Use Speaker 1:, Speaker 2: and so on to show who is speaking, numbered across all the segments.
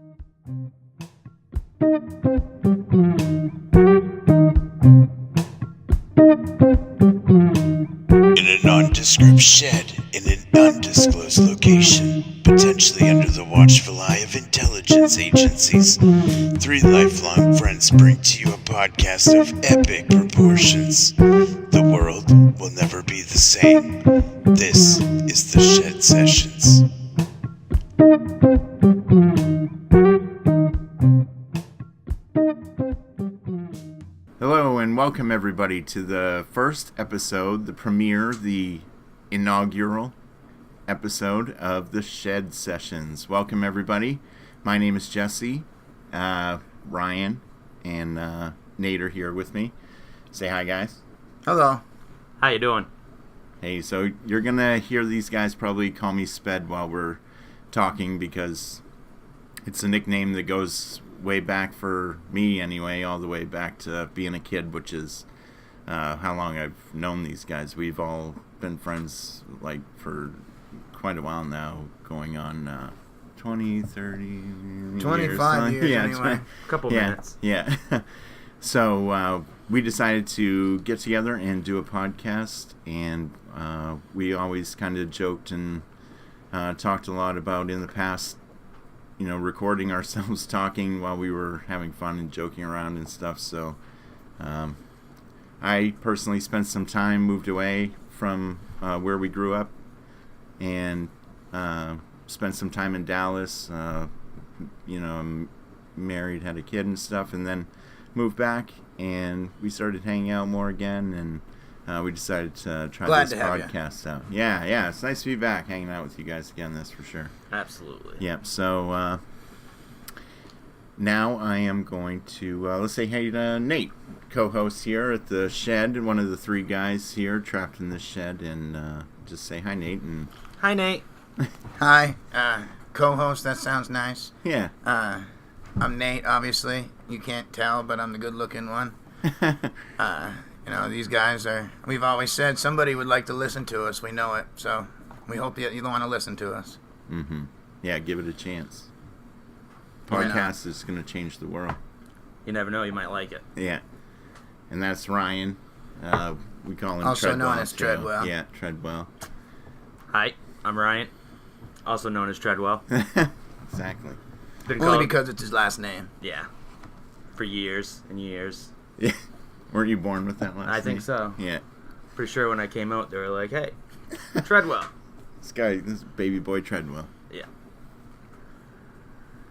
Speaker 1: In a nondescript shed in an undisclosed location, potentially under the watchful eye of intelligence agencies, three lifelong friends bring to you a podcast of epic proportions. The world will never be the same. This is the Shed Sessions.
Speaker 2: Hello and welcome everybody to the first episode, the premiere, the inaugural episode of the Shed Sessions. Welcome everybody. My name is Jesse. Ryan and Nate are here with me. Say hi, guys.
Speaker 3: Hello.
Speaker 4: How you doing?
Speaker 2: Hey, so you're gonna hear these guys probably call me Sped while we're talking because it's a nickname that goes way back for me anyway, all the way back to being a kid, which is how long I've known these guys. We've all been friends like for quite a while now, going on 20, 30
Speaker 3: 25 years
Speaker 2: yeah,
Speaker 3: anyway.
Speaker 4: A couple minutes.
Speaker 2: Yeah. So we decided to get together and do a podcast, and we always kind of joked and talked a lot about in the past, you know, recording ourselves talking while we were having fun and joking around and stuff. So I personally spent some time, moved away from where we grew up, and spent some time in Dallas. You know, I'm married, had a kid and stuff, and then moved back, and we started hanging out more again, and we decided to try
Speaker 3: Glad
Speaker 2: this
Speaker 3: to have
Speaker 2: podcast out. Yeah, it's nice to be back hanging out with you guys again, that's for sure.
Speaker 4: Absolutely.
Speaker 2: Yep, so now I am going to, let's say hey to Nate, co-host here at the Shed, one of the three guys here trapped in the shed, and just say hi, Nate. And
Speaker 4: Hi, Nate.
Speaker 3: Hi. Co-host, that sounds nice.
Speaker 2: yeah.
Speaker 3: I'm Nate, obviously. You can't tell, but I'm the good-looking one. You know, these guys are, we've always said somebody would like to listen to us. We know it, so we hope you want to listen to us.
Speaker 2: Mm-hmm. Yeah, give it a chance.
Speaker 3: Why not?
Speaker 2: Podcast is going to change the world.
Speaker 4: You never know, you might like it.
Speaker 2: Yeah. And that's Ryan. We call him
Speaker 3: Also
Speaker 2: Treadwell,
Speaker 3: known as
Speaker 2: too.
Speaker 3: Treadwell.
Speaker 2: Yeah, Treadwell.
Speaker 4: Hi, I'm Ryan, also known as Treadwell.
Speaker 2: Exactly.
Speaker 4: Been
Speaker 3: Only
Speaker 4: called,
Speaker 3: because it's his last name.
Speaker 4: yeah, for years and years.
Speaker 2: Yeah. Weren't you born with that last
Speaker 4: I think
Speaker 2: name?
Speaker 4: so.
Speaker 2: Yeah.
Speaker 4: Pretty sure when I came out, they were like, hey, Treadwell.
Speaker 2: This is baby boy Treadwell.
Speaker 4: Yeah.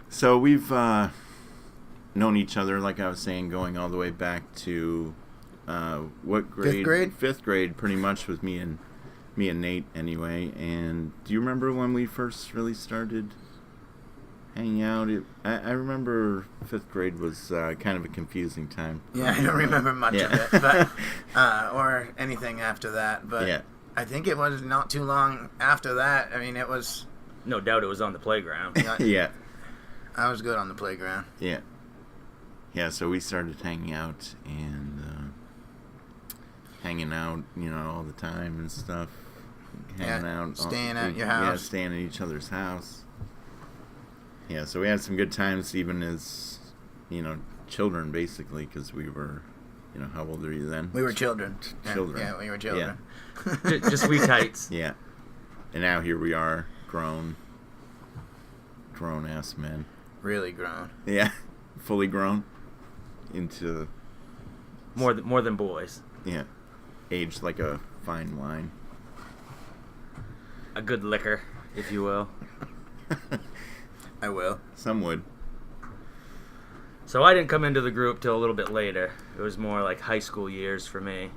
Speaker 2: So we've known each other, like I was saying, going all the way back to what grade?
Speaker 3: Fifth grade?
Speaker 2: Fifth grade, pretty much, with me and Nate anyway. And do you remember when we first really started hanging out? I remember fifth grade was kind of a confusing time.
Speaker 3: Yeah, I don't remember much of it, but or anything after that. But
Speaker 2: Yeah.
Speaker 3: I think it was not too long after that. I mean, it was.
Speaker 4: No doubt it was on the playground.
Speaker 2: Yeah.
Speaker 3: I was good on the playground.
Speaker 2: Yeah. Yeah, so we started hanging out and hanging out, you know, all the time and stuff. Hanging out.
Speaker 3: Staying at your
Speaker 2: Yeah,
Speaker 3: house.
Speaker 2: staying at each other's house. Yeah, so we had some good times even as, you know, children, basically, because we were, you know, how old are you then?
Speaker 3: We were children.
Speaker 2: Children.
Speaker 3: Yeah, we were children.
Speaker 4: Just we tights.
Speaker 2: Yeah. And now here we are, grown-ass men.
Speaker 3: Really grown.
Speaker 2: Yeah, fully grown into,
Speaker 4: More than boys.
Speaker 2: yeah, aged like a fine wine.
Speaker 4: A good liquor, if you will.
Speaker 3: I will.
Speaker 2: Some would.
Speaker 4: So I didn't come into the group till a little bit later. It was more like high school years for me.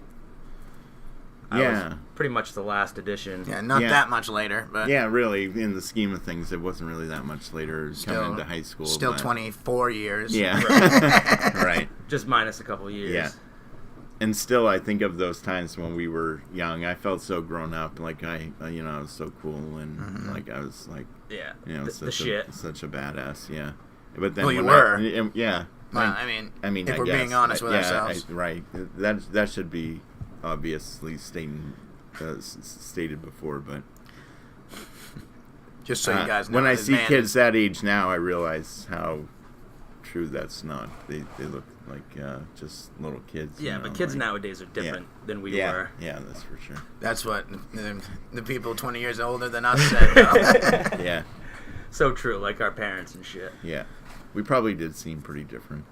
Speaker 4: I
Speaker 2: Yeah.
Speaker 4: was pretty much the last edition.
Speaker 3: Yeah, not
Speaker 2: Yeah.
Speaker 3: that much later, but
Speaker 2: Yeah, really, in the scheme of things, it wasn't really that much later coming into high school.
Speaker 3: Still
Speaker 2: but-
Speaker 3: 24 years.
Speaker 2: Yeah. Right.
Speaker 4: Just minus a couple years.
Speaker 2: Yeah. And still, I think of those times when we were young. I felt so grown up. Like, I was so cool. And, like, I was, like,
Speaker 4: Yeah.
Speaker 2: you know,
Speaker 4: the shit.
Speaker 2: such a badass. Yeah. But then
Speaker 3: Well, you
Speaker 2: when
Speaker 3: were.
Speaker 2: yeah.
Speaker 3: Well, I mean,
Speaker 2: I
Speaker 3: if we're
Speaker 2: guess,
Speaker 3: being honest with ourselves.
Speaker 2: right. That should be obviously stated before, but
Speaker 3: Just so you guys know.
Speaker 2: When I
Speaker 3: this
Speaker 2: see
Speaker 3: man
Speaker 2: kids
Speaker 3: is-
Speaker 2: that age now, I realize how true that's not. They look like just little kids.
Speaker 4: Yeah,
Speaker 2: you
Speaker 4: but
Speaker 2: know,
Speaker 4: kids
Speaker 2: like-
Speaker 4: nowadays are different than we
Speaker 2: yeah,
Speaker 4: were.
Speaker 2: yeah, that's for sure.
Speaker 3: That's what the people 20 years older than us said. though.
Speaker 2: Yeah,
Speaker 4: So true, like our parents and shit.
Speaker 2: yeah. We probably did seem pretty different.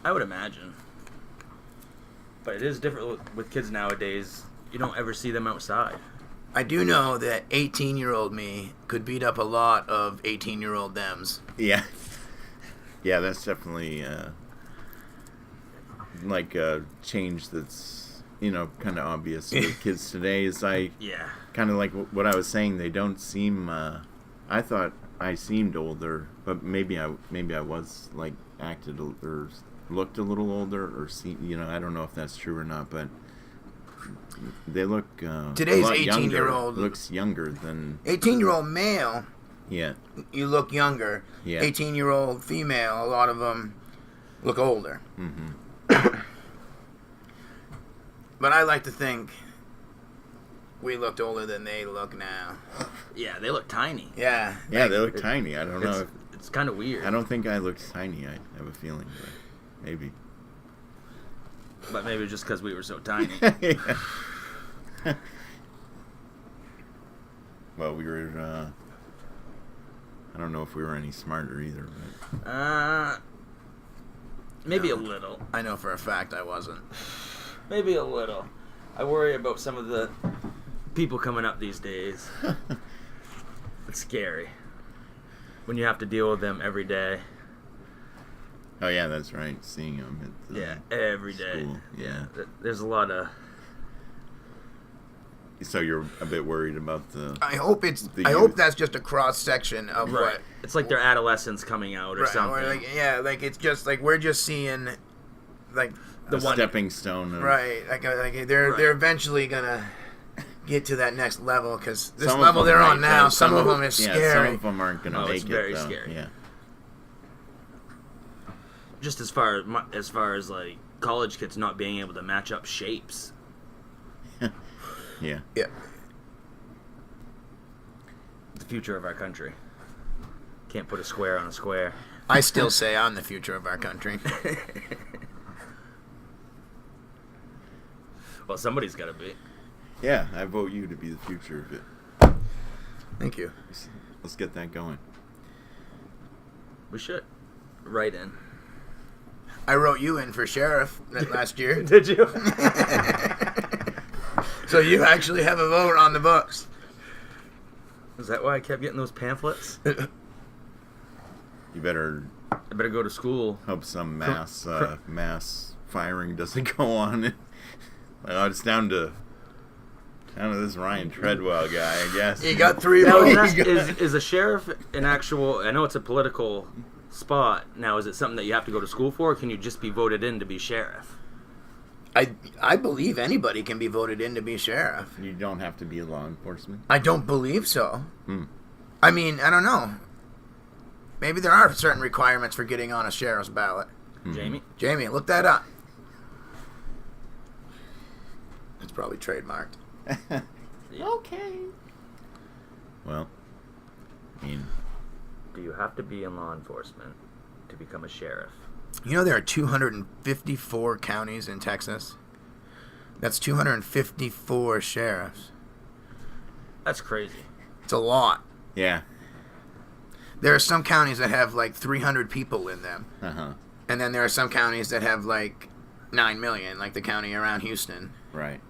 Speaker 4: I would imagine. But it is different with kids nowadays. You don't ever see them outside.
Speaker 3: I do know that 18-year-old me could beat up a lot of 18-year-old thems.
Speaker 2: Yeah, yeah. That's definitely like a change that's kind of obvious with kids today. Is
Speaker 4: Yeah.
Speaker 2: kind of like what I was saying. They don't seem. I thought I seemed older, but maybe I was like acted or looked a little older, or I don't know if that's true or not, but they look.
Speaker 3: Today's
Speaker 2: a lot
Speaker 3: 18-year-old
Speaker 2: younger. Looks younger than.
Speaker 3: 18-year-old male,
Speaker 2: Yeah,
Speaker 3: you look younger.
Speaker 2: yeah.
Speaker 3: 18-year-old female, a lot of them look older.
Speaker 2: Mm-hmm.
Speaker 3: But I like to think we looked older than they look now.
Speaker 4: Yeah, they look tiny.
Speaker 3: Yeah.
Speaker 2: Yeah, they look tiny. I don't know.
Speaker 4: It's kind of weird.
Speaker 2: I don't think I look tiny. I have a feeling, but maybe.
Speaker 4: But maybe just because we were so tiny.
Speaker 2: Yeah. Well, we were. I don't know if we were any smarter either. But
Speaker 4: Maybe
Speaker 3: No.
Speaker 4: a little.
Speaker 3: I know for a fact I wasn't.
Speaker 4: Maybe a little. I worry about some of the people coming up these days. It's scary. When you have to deal with them every day.
Speaker 2: Oh yeah, that's right. Seeing them at the
Speaker 4: Yeah, every day.
Speaker 2: school. Yeah.
Speaker 4: There's a lot of...
Speaker 2: So you're a bit worried about the.
Speaker 3: I hope
Speaker 2: The
Speaker 3: I hope
Speaker 2: youth.
Speaker 3: that's just a cross section of what.
Speaker 4: It's like their adolescence coming out or
Speaker 3: Right,
Speaker 4: something.
Speaker 3: or like it's just like we're just seeing, like
Speaker 2: The
Speaker 4: one-
Speaker 2: stepping stone. Of,
Speaker 3: right, like they're
Speaker 4: Right.
Speaker 3: they're eventually gonna get to that next level because this
Speaker 2: Some of
Speaker 3: level
Speaker 2: them
Speaker 3: they're
Speaker 2: might,
Speaker 3: on now,
Speaker 2: but
Speaker 3: some of them is
Speaker 2: Yeah,
Speaker 3: scary.
Speaker 2: some of them aren't gonna
Speaker 4: Oh,
Speaker 2: make
Speaker 4: it's
Speaker 2: it.
Speaker 4: very
Speaker 2: though.
Speaker 4: scary.
Speaker 2: Yeah.
Speaker 4: Just as far as like college kids not being able to match up shapes.
Speaker 2: Yeah.
Speaker 3: Yeah.
Speaker 4: The future of our country. Can't put a square on a square.
Speaker 3: I still say I'm the future of our country.
Speaker 4: Well, somebody's got to be.
Speaker 2: Yeah, I vote you to be the future of it.
Speaker 3: Thank you.
Speaker 2: Let's get that going.
Speaker 4: We should. Right in.
Speaker 3: I wrote you in for sheriff last year,
Speaker 4: Did you?
Speaker 3: so you actually have a vote on the books.
Speaker 4: Is that why I kept getting those pamphlets?
Speaker 2: You better
Speaker 4: I better go to school.
Speaker 2: hope some mass firing doesn't go on. It's down to this Ryan Treadwell guy, I guess.
Speaker 3: You got 3
Speaker 4: Now,
Speaker 3: votes.
Speaker 4: is a sheriff an actual... I know it's a political spot. Now, is it something that you have to go to school for, or can you just be voted in to be sheriff?
Speaker 3: I believe anybody can be voted in to be sheriff.
Speaker 2: You don't have to be law enforcement.
Speaker 3: I don't believe so.
Speaker 2: Hmm.
Speaker 3: I mean, I don't know. Maybe there are certain requirements for getting on a sheriff's ballot.
Speaker 4: Jamie?
Speaker 3: Jamie, look that up. It's probably trademarked.
Speaker 4: Okay.
Speaker 2: Well, I mean,
Speaker 4: Do you have to be in law enforcement to become a sheriff?
Speaker 3: You know there are 254 counties in Texas? That's 254 sheriffs.
Speaker 4: That's crazy.
Speaker 3: It's a lot.
Speaker 2: yeah.
Speaker 3: There are some counties that have like 300 people in them.
Speaker 2: Uh-huh.
Speaker 3: And then there are some counties that have like 9 million, like the county around Houston.
Speaker 2: Right.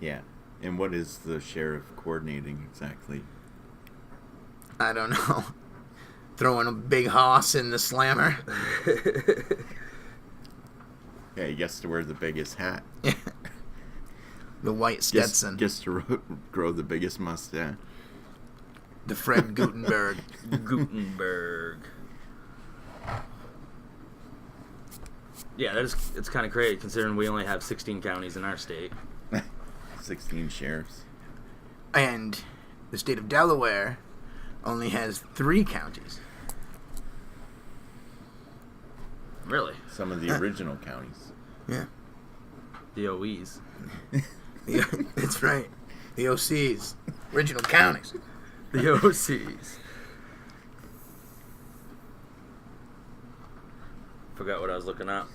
Speaker 2: Yeah. And what is the sheriff coordinating exactly?
Speaker 3: I don't know. Throwing a big hoss in the slammer.
Speaker 2: Yeah, he gets to wear the biggest hat.
Speaker 3: The white Stetson.
Speaker 2: Gets to grow the biggest mustache.
Speaker 3: The Fred Gutenberg.
Speaker 4: Gutenberg. Yeah, it's kind of crazy considering we only have 16 counties in our state.
Speaker 2: 16 sheriffs.
Speaker 3: And the state of Delaware only has 3 counties.
Speaker 4: Really?
Speaker 2: Some of the original counties.
Speaker 3: Yeah.
Speaker 4: The OEs.
Speaker 3: That's right. The OCs. Original counties.
Speaker 4: The OCs. Forgot what I was looking up.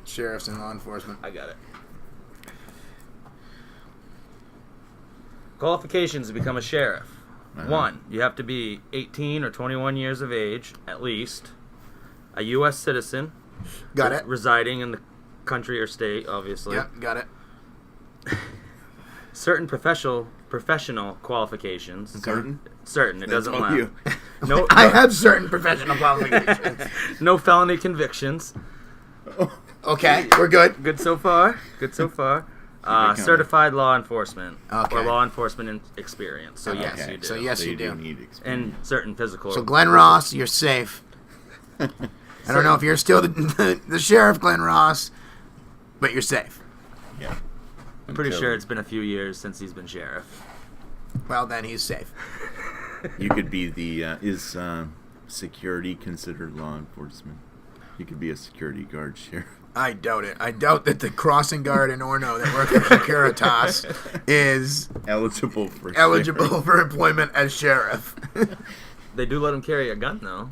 Speaker 3: Sheriffs and law enforcement.
Speaker 4: I got it. Qualifications to become a sheriff.
Speaker 2: Uh-huh.
Speaker 4: 1. You have to be 18 or 21 years of age, at least. A U.S. citizen.
Speaker 3: Got it.
Speaker 4: Residing in the country or state, obviously.
Speaker 3: Yep, got it.
Speaker 4: Certain professional qualifications.
Speaker 2: Certain?
Speaker 4: Certain. It
Speaker 2: That's
Speaker 4: doesn't
Speaker 2: all
Speaker 4: matter.
Speaker 2: you.
Speaker 4: No,
Speaker 3: I have certain professional qualifications.
Speaker 4: no felony convictions.
Speaker 3: Okay, we're good.
Speaker 4: Good so far. Good so far.
Speaker 2: coming.
Speaker 4: Certified law enforcement.
Speaker 3: Okay.
Speaker 4: Or law enforcement experience. So yes,
Speaker 2: Okay.
Speaker 4: you do.
Speaker 3: So yes,
Speaker 2: So
Speaker 3: you do.
Speaker 2: need experience.
Speaker 4: And certain physical.
Speaker 3: So Glenn Ross, you're safe. I don't know if you're still the sheriff, Glenn Ross, but you're safe.
Speaker 2: Yeah.
Speaker 4: I'm pretty
Speaker 2: Until
Speaker 4: sure it's been a few years since he's been sheriff.
Speaker 3: Well, then he's safe.
Speaker 2: You could be the is security considered law enforcement? You could be a security guard, sheriff.
Speaker 3: I doubt it. I doubt that the crossing guard in Orno that works for Securitas is
Speaker 2: Eligible for
Speaker 3: eligible for employment as sheriff.
Speaker 4: They do let him carry a gun, though.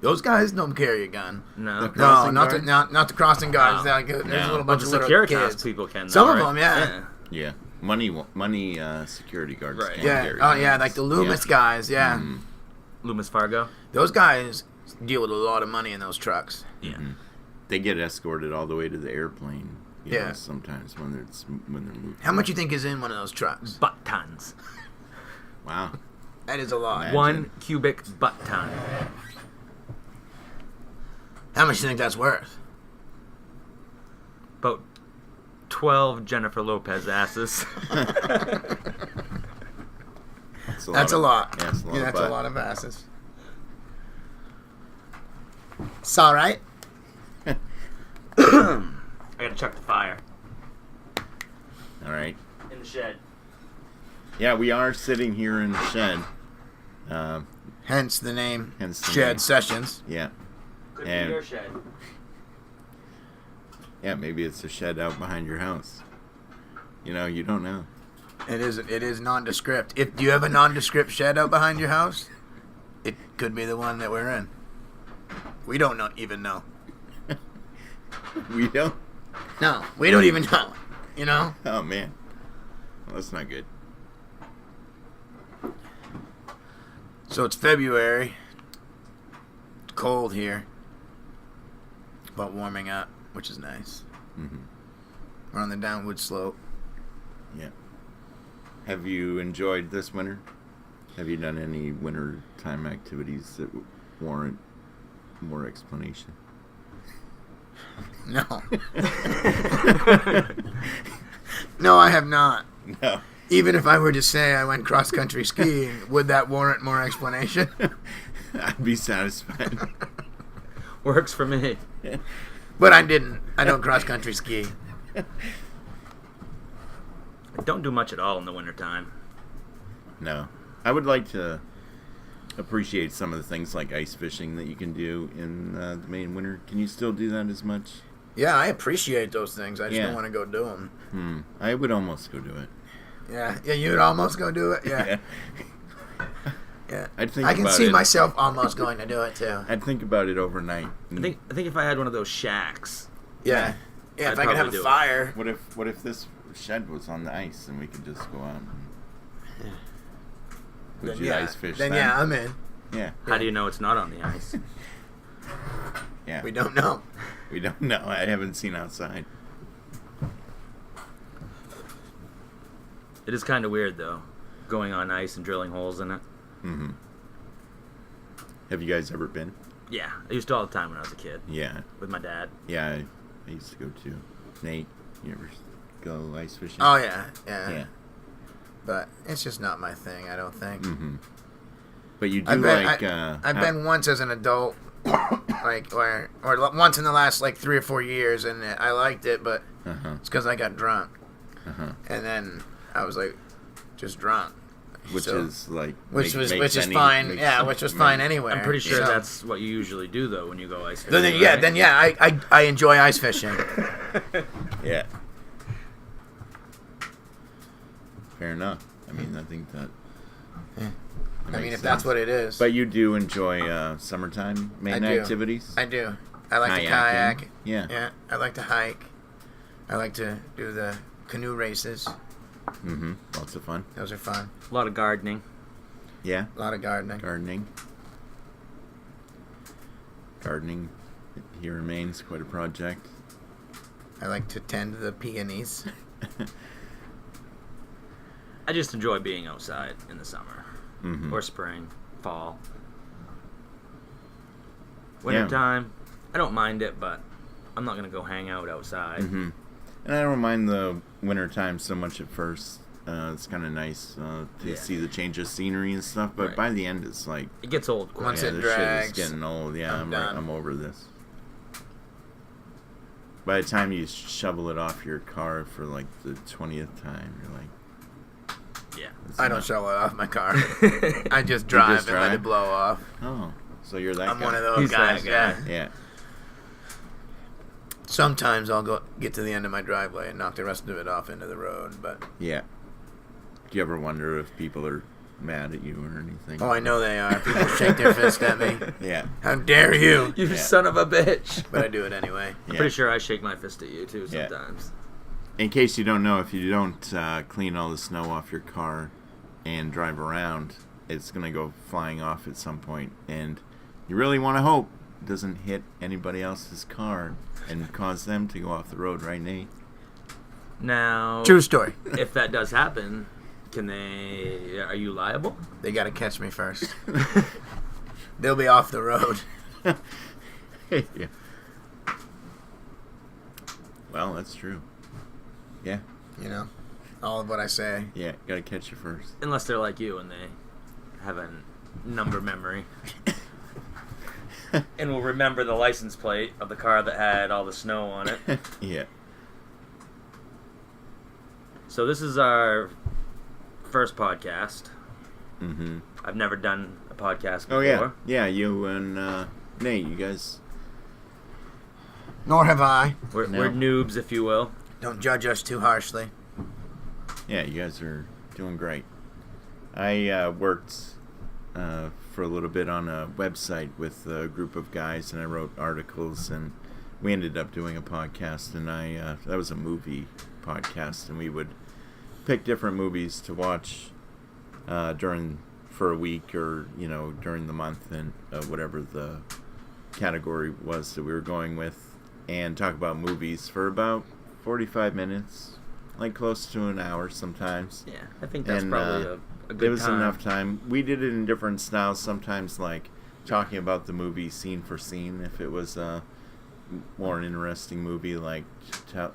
Speaker 3: Those guys don't carry a gun.
Speaker 4: No.
Speaker 2: The
Speaker 3: No,
Speaker 2: crossing
Speaker 3: not the
Speaker 2: guard?
Speaker 3: not the crossing guards.
Speaker 4: No.
Speaker 3: There's a
Speaker 2: No.
Speaker 3: little
Speaker 4: But
Speaker 3: bunch
Speaker 4: the
Speaker 3: of little
Speaker 4: Securitas
Speaker 3: kids.
Speaker 4: people can, though,
Speaker 3: Some of
Speaker 4: right?
Speaker 3: them, yeah.
Speaker 2: Yeah. Money security guards
Speaker 4: Right.
Speaker 2: can't
Speaker 3: Yeah.
Speaker 2: carry
Speaker 3: Oh, yeah.
Speaker 2: guns.
Speaker 3: Like the Loomis guys. Yeah.
Speaker 2: Mhm.
Speaker 4: Loomis Fargo.
Speaker 3: Those guys deal with a lot of money in those trucks.
Speaker 4: Yeah.
Speaker 2: They get escorted all the way to the airplane. You
Speaker 3: Yeah.
Speaker 2: know, sometimes when they're moving.
Speaker 3: How much you think is in one of those trucks?
Speaker 4: Butt tons.
Speaker 2: Wow.
Speaker 3: That is a lot.
Speaker 2: Imagine.
Speaker 4: 1 cubic butt ton.
Speaker 3: How much do you think that's worth?
Speaker 4: About 12 Jennifer Lopez asses.
Speaker 3: That's a lot.
Speaker 2: Yeah, it's a lot
Speaker 3: Yeah,
Speaker 2: of
Speaker 3: that's a
Speaker 2: butt.
Speaker 3: lot of asses. It's all right.
Speaker 4: I gotta check the fire.
Speaker 2: All right.
Speaker 4: In the shed.
Speaker 2: Yeah, we are sitting here in the shed.
Speaker 3: Hence the name
Speaker 2: Hence the
Speaker 3: Shed
Speaker 2: name.
Speaker 3: Sessions.
Speaker 2: Yeah.
Speaker 4: Could
Speaker 2: And-
Speaker 4: be your shed.
Speaker 2: Yeah, maybe it's a shed out behind your house. You know, you don't know.
Speaker 3: It is nondescript. If do you have a nondescript shed out behind your house, it could be the one that we're in. We don't even know.
Speaker 2: We don't.
Speaker 3: No, we don't even know. You know?
Speaker 2: Oh man. Well, that's not good.
Speaker 3: So it's February. It's cold here. But warming up, which is nice.
Speaker 2: Mm-hmm.
Speaker 3: We're on the downward slope.
Speaker 2: Yeah. Have you enjoyed this winter? Have you done any winter time activities that warrant more explanation?
Speaker 3: No. No, I have not.
Speaker 2: No.
Speaker 3: Even if I were to say I went cross-country skiing, would that warrant more explanation?
Speaker 2: I'd be satisfied.
Speaker 4: Works for me.
Speaker 3: But I didn't. I don't cross-country ski.
Speaker 4: I don't do much at all in the wintertime.
Speaker 2: No. I would like to appreciate some of the things like ice fishing that you can do in the Maine winter. Can you still do that as much?
Speaker 3: Yeah, I appreciate those things. I just
Speaker 2: Yeah.
Speaker 3: don't want to go do them.
Speaker 2: I would almost go do it.
Speaker 3: Yeah, you would almost go do it. Yeah, yeah.
Speaker 2: I'd think
Speaker 3: I can
Speaker 2: about
Speaker 3: see
Speaker 2: it.
Speaker 3: myself almost going to do it too.
Speaker 2: I'd think about it overnight.
Speaker 4: I think if I had one of those shacks.
Speaker 3: Yeah, yeah.
Speaker 4: I'd
Speaker 3: If I could have
Speaker 4: probably
Speaker 3: a
Speaker 4: do it.
Speaker 3: fire.
Speaker 2: What if this shed was on the ice and we could just go out? Would you
Speaker 3: yeah,
Speaker 2: ice fish?
Speaker 3: Then yeah, I'm in.
Speaker 2: Yeah.
Speaker 4: How do you know it's not on the ice?
Speaker 2: Yeah.
Speaker 3: We don't know.
Speaker 2: We don't know. I haven't seen outside.
Speaker 4: It is kind of weird, though, going on ice and drilling holes in it.
Speaker 2: Mm-hmm. Have you guys ever been?
Speaker 4: Yeah, I used to all the time when I was a kid
Speaker 2: Yeah.
Speaker 4: with my dad.
Speaker 2: Yeah. I used to go too. Nate, you ever go ice fishing?
Speaker 3: Oh yeah.
Speaker 2: Yeah.
Speaker 3: But it's just not my thing. I don't think.
Speaker 2: Mm-hmm. But you do
Speaker 3: I've been,
Speaker 2: like.
Speaker 3: I've been once as an adult, like or once in the last like 3 or 4 years, and I liked it, but
Speaker 2: Uh-huh.
Speaker 3: it's because I got drunk,
Speaker 2: Uh-huh.
Speaker 3: and then I was like, just drunk.
Speaker 2: Which
Speaker 3: So-
Speaker 2: is like.
Speaker 3: which
Speaker 2: makes
Speaker 3: is
Speaker 2: any-
Speaker 3: fine.
Speaker 2: makes
Speaker 3: Yeah,
Speaker 2: some-
Speaker 3: which was fine anyway.
Speaker 4: I'm pretty sure
Speaker 3: So-
Speaker 4: that's what you usually do, though, when you go ice fishing.
Speaker 3: Then yeah, I enjoy ice fishing.
Speaker 2: Yeah. Fair enough. I mean, I think that
Speaker 3: I mean, if that's what it is.
Speaker 2: But you do enjoy summertime main
Speaker 3: I do.
Speaker 2: activities?
Speaker 3: I do. I like to
Speaker 2: Kayaking.
Speaker 3: kayak.
Speaker 2: Yeah.
Speaker 3: Yeah. I like to hike. I like to do the canoe races.
Speaker 2: Mm-hmm. Lots of fun.
Speaker 3: Those are fun.
Speaker 4: A lot of gardening.
Speaker 2: Yeah.
Speaker 3: A lot of gardening.
Speaker 2: Gardening here in Maine is quite a project.
Speaker 3: I like to tend the peonies.
Speaker 4: I just enjoy being outside in the summer
Speaker 2: Mm-hmm.
Speaker 4: or spring, fall. Wintertime, I don't mind it, but I'm not going to go hang out outside.
Speaker 2: Mm-hmm. And I don't mind the wintertime so much at first. It's kind of nice to
Speaker 4: Yeah.
Speaker 2: see the change of scenery and stuff, but
Speaker 4: Right.
Speaker 2: by the end it's like,
Speaker 4: It gets old quick.
Speaker 3: Once
Speaker 2: yeah,
Speaker 3: it
Speaker 2: this
Speaker 3: drags,
Speaker 2: shit is getting old. Yeah,
Speaker 3: I'm done.
Speaker 2: I'm over this. By the time you shovel it off your car for like the 20th time, you're like,
Speaker 4: Yeah.
Speaker 2: "It's
Speaker 3: I don't
Speaker 2: enough."
Speaker 3: shovel it off my car. I just drive
Speaker 2: just
Speaker 3: and let
Speaker 2: drive?
Speaker 3: it blow off.
Speaker 2: Oh, so you're that
Speaker 3: I'm
Speaker 2: guy.
Speaker 3: one of those
Speaker 4: He's
Speaker 3: guys.
Speaker 4: that
Speaker 3: Yeah.
Speaker 4: guy.
Speaker 2: Yeah.
Speaker 3: Sometimes I'll go get to the end of my driveway and knock the rest of it off into the road, but
Speaker 2: Yeah. Do you ever wonder if people are mad at you or anything?
Speaker 3: oh, I know they are. People shake their fist at me.
Speaker 2: Yeah.
Speaker 3: How dare you?
Speaker 4: You
Speaker 2: Yeah.
Speaker 4: son of a bitch.
Speaker 3: But I do it anyway.
Speaker 4: I'm
Speaker 2: Yeah.
Speaker 4: pretty sure I shake my fist at you too
Speaker 2: Yeah.
Speaker 4: sometimes.
Speaker 2: In case you don't know, if you don't clean all the snow off your car and drive around, it's going to go flying off at some point. And you really want to hope it doesn't hit anybody else's car and cause them to go off the road, right, Nate?
Speaker 4: Now,
Speaker 3: True story.
Speaker 4: if that does happen, are you liable?
Speaker 3: They got to catch me first. They'll be off the road.
Speaker 2: Yeah. Well, that's true. Yeah.
Speaker 3: You know, all of what I say.
Speaker 2: Yeah, got to catch you first.
Speaker 4: Unless they're like you and they have a number memory. And will remember the license plate of the car that had all the snow on it.
Speaker 2: Yeah.
Speaker 4: So this is our first podcast.
Speaker 2: Mm-hmm.
Speaker 4: I've never done a podcast before.
Speaker 2: Oh, yeah. Yeah, you and Nate, you guys.
Speaker 3: Nor have I.
Speaker 4: We're
Speaker 2: No.
Speaker 4: noobs, if you will.
Speaker 3: Don't judge us too harshly.
Speaker 2: Yeah, you guys are doing great. I worked for a little bit on a website with a group of guys, and I wrote articles, and we ended up doing a podcast, and that was a movie podcast, and we would pick different movies to watch for a week or, during the month, and whatever the category was that we were going with, and talk about movies for about 45 minutes, like close to an hour sometimes.
Speaker 4: Yeah, I think that's
Speaker 2: And,
Speaker 4: probably a good
Speaker 2: There was
Speaker 4: time.
Speaker 2: enough time. We did it in different styles, sometimes like talking about the movie scene for scene. If it was a more an interesting movie, like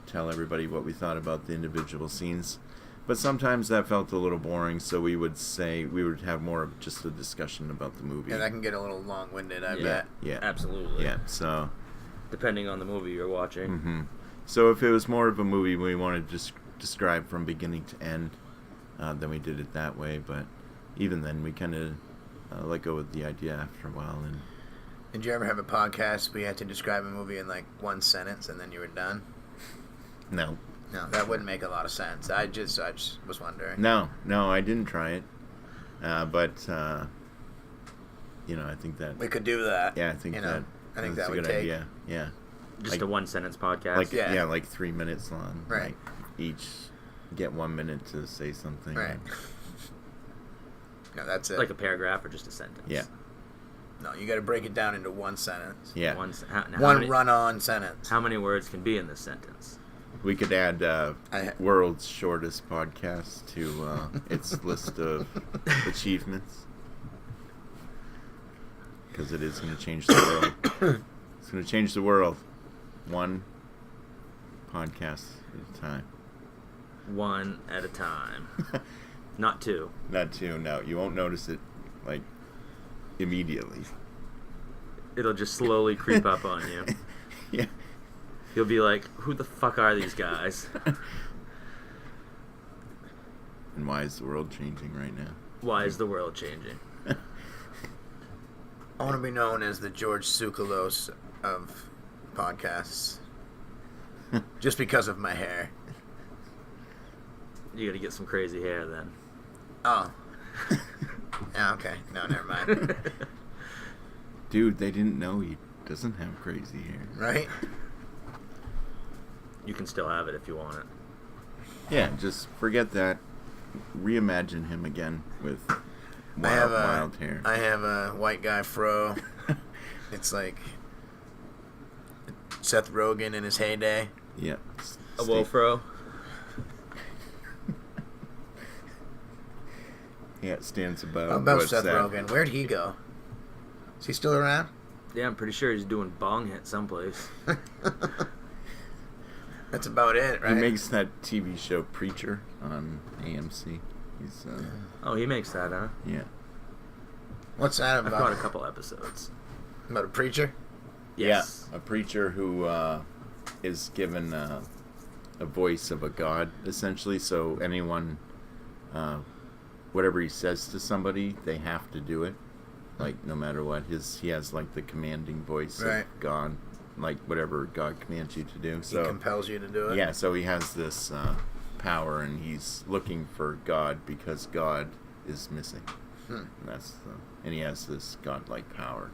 Speaker 2: tell everybody what we thought about the individual scenes. But sometimes that felt a little boring, so we would have more of just a discussion about the movie.
Speaker 3: Yeah, that can get a little long-winded, I
Speaker 4: Yeah.
Speaker 3: bet.
Speaker 2: Yeah.
Speaker 4: Absolutely.
Speaker 2: Yeah. So.
Speaker 4: Depending on the movie you're watching.
Speaker 2: Mm-hmm. So if it was more of a movie we wanted to describe from beginning to end, then we did it that way. But even then, we kind of let go of the idea after a while. And
Speaker 3: Did you ever have a podcast where you had to describe a movie in like one sentence and then you were done?
Speaker 2: no,
Speaker 3: No, that wouldn't make a lot of sense. I just was wondering.
Speaker 2: no, I didn't try it. But I think that.
Speaker 3: We could do that.
Speaker 2: Yeah, I think
Speaker 3: you know,
Speaker 2: that.
Speaker 3: I think
Speaker 2: that's
Speaker 3: that
Speaker 2: a
Speaker 3: would
Speaker 2: good
Speaker 3: take.
Speaker 2: idea. Yeah,
Speaker 4: Just
Speaker 2: Like-
Speaker 4: a one-sentence podcast.
Speaker 2: like
Speaker 3: Yeah.
Speaker 2: like 3 minutes long.
Speaker 3: Right.
Speaker 2: Like, each get 1 minute to say something.
Speaker 3: Right. No, that's it.
Speaker 4: like a paragraph or just a sentence.
Speaker 2: Yeah.
Speaker 3: No, you got to break it down into one sentence.
Speaker 2: Yeah.
Speaker 4: How
Speaker 3: One
Speaker 4: many,
Speaker 3: run-on sentence.
Speaker 4: How many words can be in this sentence?
Speaker 2: We could add
Speaker 3: I-
Speaker 2: world's shortest podcast to its list of achievements. Because it is going to change the world. It's going to change the world. One podcast at a time.
Speaker 4: One at a time. Not two.
Speaker 2: Not two, no. You won't notice it, like, immediately.
Speaker 4: It'll just slowly creep up on you.
Speaker 2: Yeah.
Speaker 4: You'll be like, who the fuck are these guys?
Speaker 2: And why is the world changing right now?
Speaker 4: Why is the world changing?
Speaker 3: I want to be known as the George Tsoukalos of podcasts. Just because of my hair.
Speaker 4: You gotta get some crazy hair then.
Speaker 3: Oh. Oh, okay. No, never mind.
Speaker 2: Dude, they didn't know he doesn't have crazy hair.
Speaker 3: Right?
Speaker 4: You can still have it if you want it.
Speaker 2: Yeah, just forget that. Reimagine him again with wild hair.
Speaker 3: I have a white guy fro. It's like Seth Rogen in his heyday.
Speaker 2: Yeah.
Speaker 4: A Wolfro.
Speaker 2: Yeah, it stands above.
Speaker 3: How about
Speaker 2: what's
Speaker 3: Seth
Speaker 2: that?
Speaker 3: Rogen? Where'd he go? Is he still around?
Speaker 4: Yeah, I'm pretty sure he's doing bong hit someplace.
Speaker 3: That's about it, right?
Speaker 2: He makes that TV show Preacher on AMC. He's
Speaker 4: Oh, he makes that, huh?
Speaker 2: yeah.
Speaker 3: What's that
Speaker 4: I've
Speaker 3: about?
Speaker 4: caught a couple episodes.
Speaker 3: About a preacher?
Speaker 4: Yes.
Speaker 2: Yeah, a preacher who is given a voice of a god, essentially. So anyone, whatever he says to somebody, they have to do it. Like, no matter what. He has, like, the commanding voice
Speaker 3: Right.
Speaker 2: of God. Like, whatever God commands you to do.
Speaker 3: He
Speaker 2: So
Speaker 3: compels you to do it?
Speaker 2: yeah, so he has this power, and he's looking for God because God is missing. And and he has this godlike power.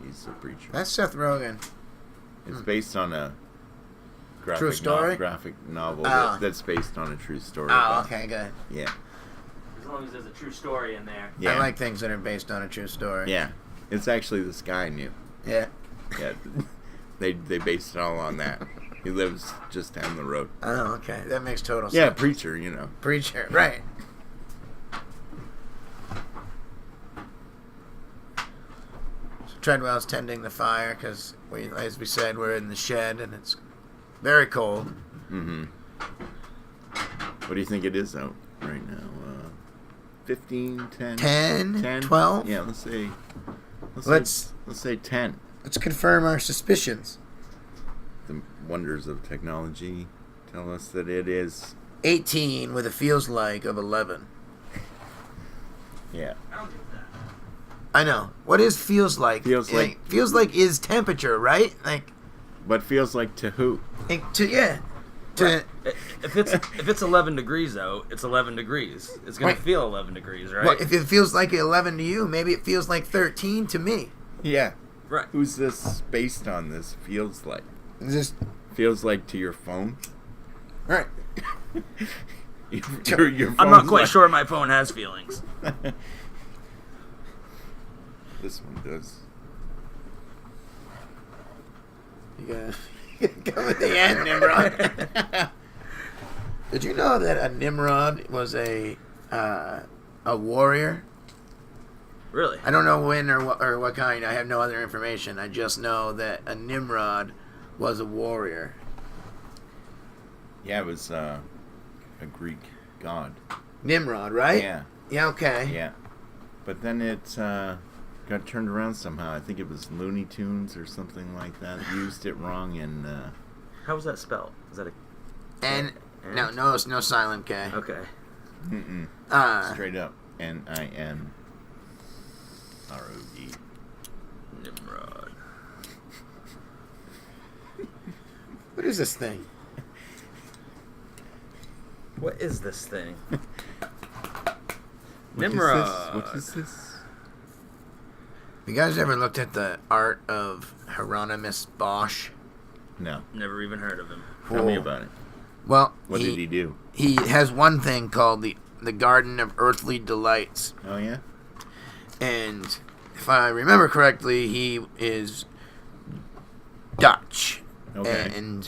Speaker 2: He's a preacher.
Speaker 3: That's Seth Rogen.
Speaker 2: It's based on a graphic
Speaker 3: True story?
Speaker 2: graphic novel
Speaker 3: Oh.
Speaker 2: that's based on a true story.
Speaker 3: Oh,
Speaker 2: about-
Speaker 3: okay, good.
Speaker 2: Yeah,
Speaker 4: As long as there's a true story in there.
Speaker 2: yeah,
Speaker 3: I like things that are based on a true story.
Speaker 2: yeah. It's actually this guy I knew.
Speaker 3: Yeah.
Speaker 2: Yeah, they based it all on that. He lives just down the road.
Speaker 3: Oh, okay. That makes total sense.
Speaker 2: Yeah, preacher. You know.
Speaker 3: Preacher, right. So Treadwell's tending the fire because, as we said, we're in the shed and it's very cold.
Speaker 2: Mm-hmm. What do you think it is out right now? 15, 10?
Speaker 3: 10, 12?
Speaker 2: Yeah, let's
Speaker 3: Let's
Speaker 2: say 10.
Speaker 3: let's confirm our suspicions.
Speaker 2: The wonders of technology tell us that it is.
Speaker 3: 18 with a feels like of 11.
Speaker 2: Yeah.
Speaker 3: I know. What is feels like?
Speaker 2: Feels like-
Speaker 3: feels like is temperature, right? Like
Speaker 2: What feels like to who?
Speaker 3: to
Speaker 4: If it's 11 degrees out, it's 11 degrees. It's gonna
Speaker 3: Right.
Speaker 4: feel 11 degrees, right?
Speaker 3: well, if it feels like 11 to you, maybe it feels like 13 to me.
Speaker 2: Yeah.
Speaker 4: Right.
Speaker 2: Who's this based on? This feels like.
Speaker 3: Just
Speaker 2: Feels like to your phone.
Speaker 3: right.
Speaker 2: Your
Speaker 4: I'm not
Speaker 2: phone's
Speaker 4: quite
Speaker 2: like-
Speaker 4: sure my phone has feelings.
Speaker 2: This one does.
Speaker 3: You gotta come at the end, Nimrod. Did you know that a Nimrod was a warrior?
Speaker 4: Really?
Speaker 3: I don't know when or what kind. I have no other information. I just know that a Nimrod was a warrior.
Speaker 2: Yeah, it was a Greek god.
Speaker 3: Nimrod, right?
Speaker 2: Yeah,
Speaker 3: Yeah. Okay.
Speaker 2: yeah. But then it got turned around somehow. I think it was Looney Tunes or something like that. Used it wrong and
Speaker 4: How was that spelled? Is that a
Speaker 3: And no silent K.
Speaker 4: okay?
Speaker 2: straight up N-I-M R-O-D.
Speaker 4: Nimrod.
Speaker 3: What is this thing?
Speaker 4: What is this thing?
Speaker 2: What is
Speaker 4: Nimrod.
Speaker 2: this? What is this?
Speaker 3: You guys ever looked at the art of Hieronymus Bosch?
Speaker 2: No.
Speaker 4: Never even heard of him.
Speaker 2: Tell me
Speaker 3: Oh.
Speaker 2: about it.
Speaker 3: Well,
Speaker 2: What did he do?
Speaker 3: He has one thing called the Garden of Earthly Delights.
Speaker 2: Oh, yeah?
Speaker 3: And if I remember correctly, he is Dutch.
Speaker 2: Okay.
Speaker 3: And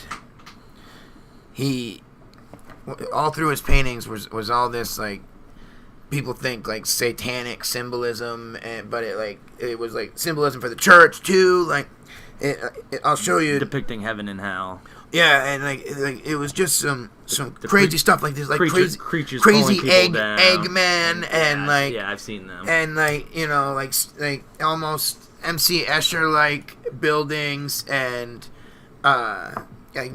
Speaker 3: he, all through his paintings was all this, like, people think, like, satanic symbolism, but it was, like, symbolism for the church, too. Like, I'll show you.
Speaker 4: Depicting heaven and hell.
Speaker 3: Yeah, and like it was just some
Speaker 4: the
Speaker 3: crazy stuff like this, like
Speaker 4: creatures
Speaker 3: crazy
Speaker 4: pulling people down.
Speaker 3: Eggman, and like
Speaker 4: yeah, I've seen them.
Speaker 3: and like like almost MC Escher like buildings and like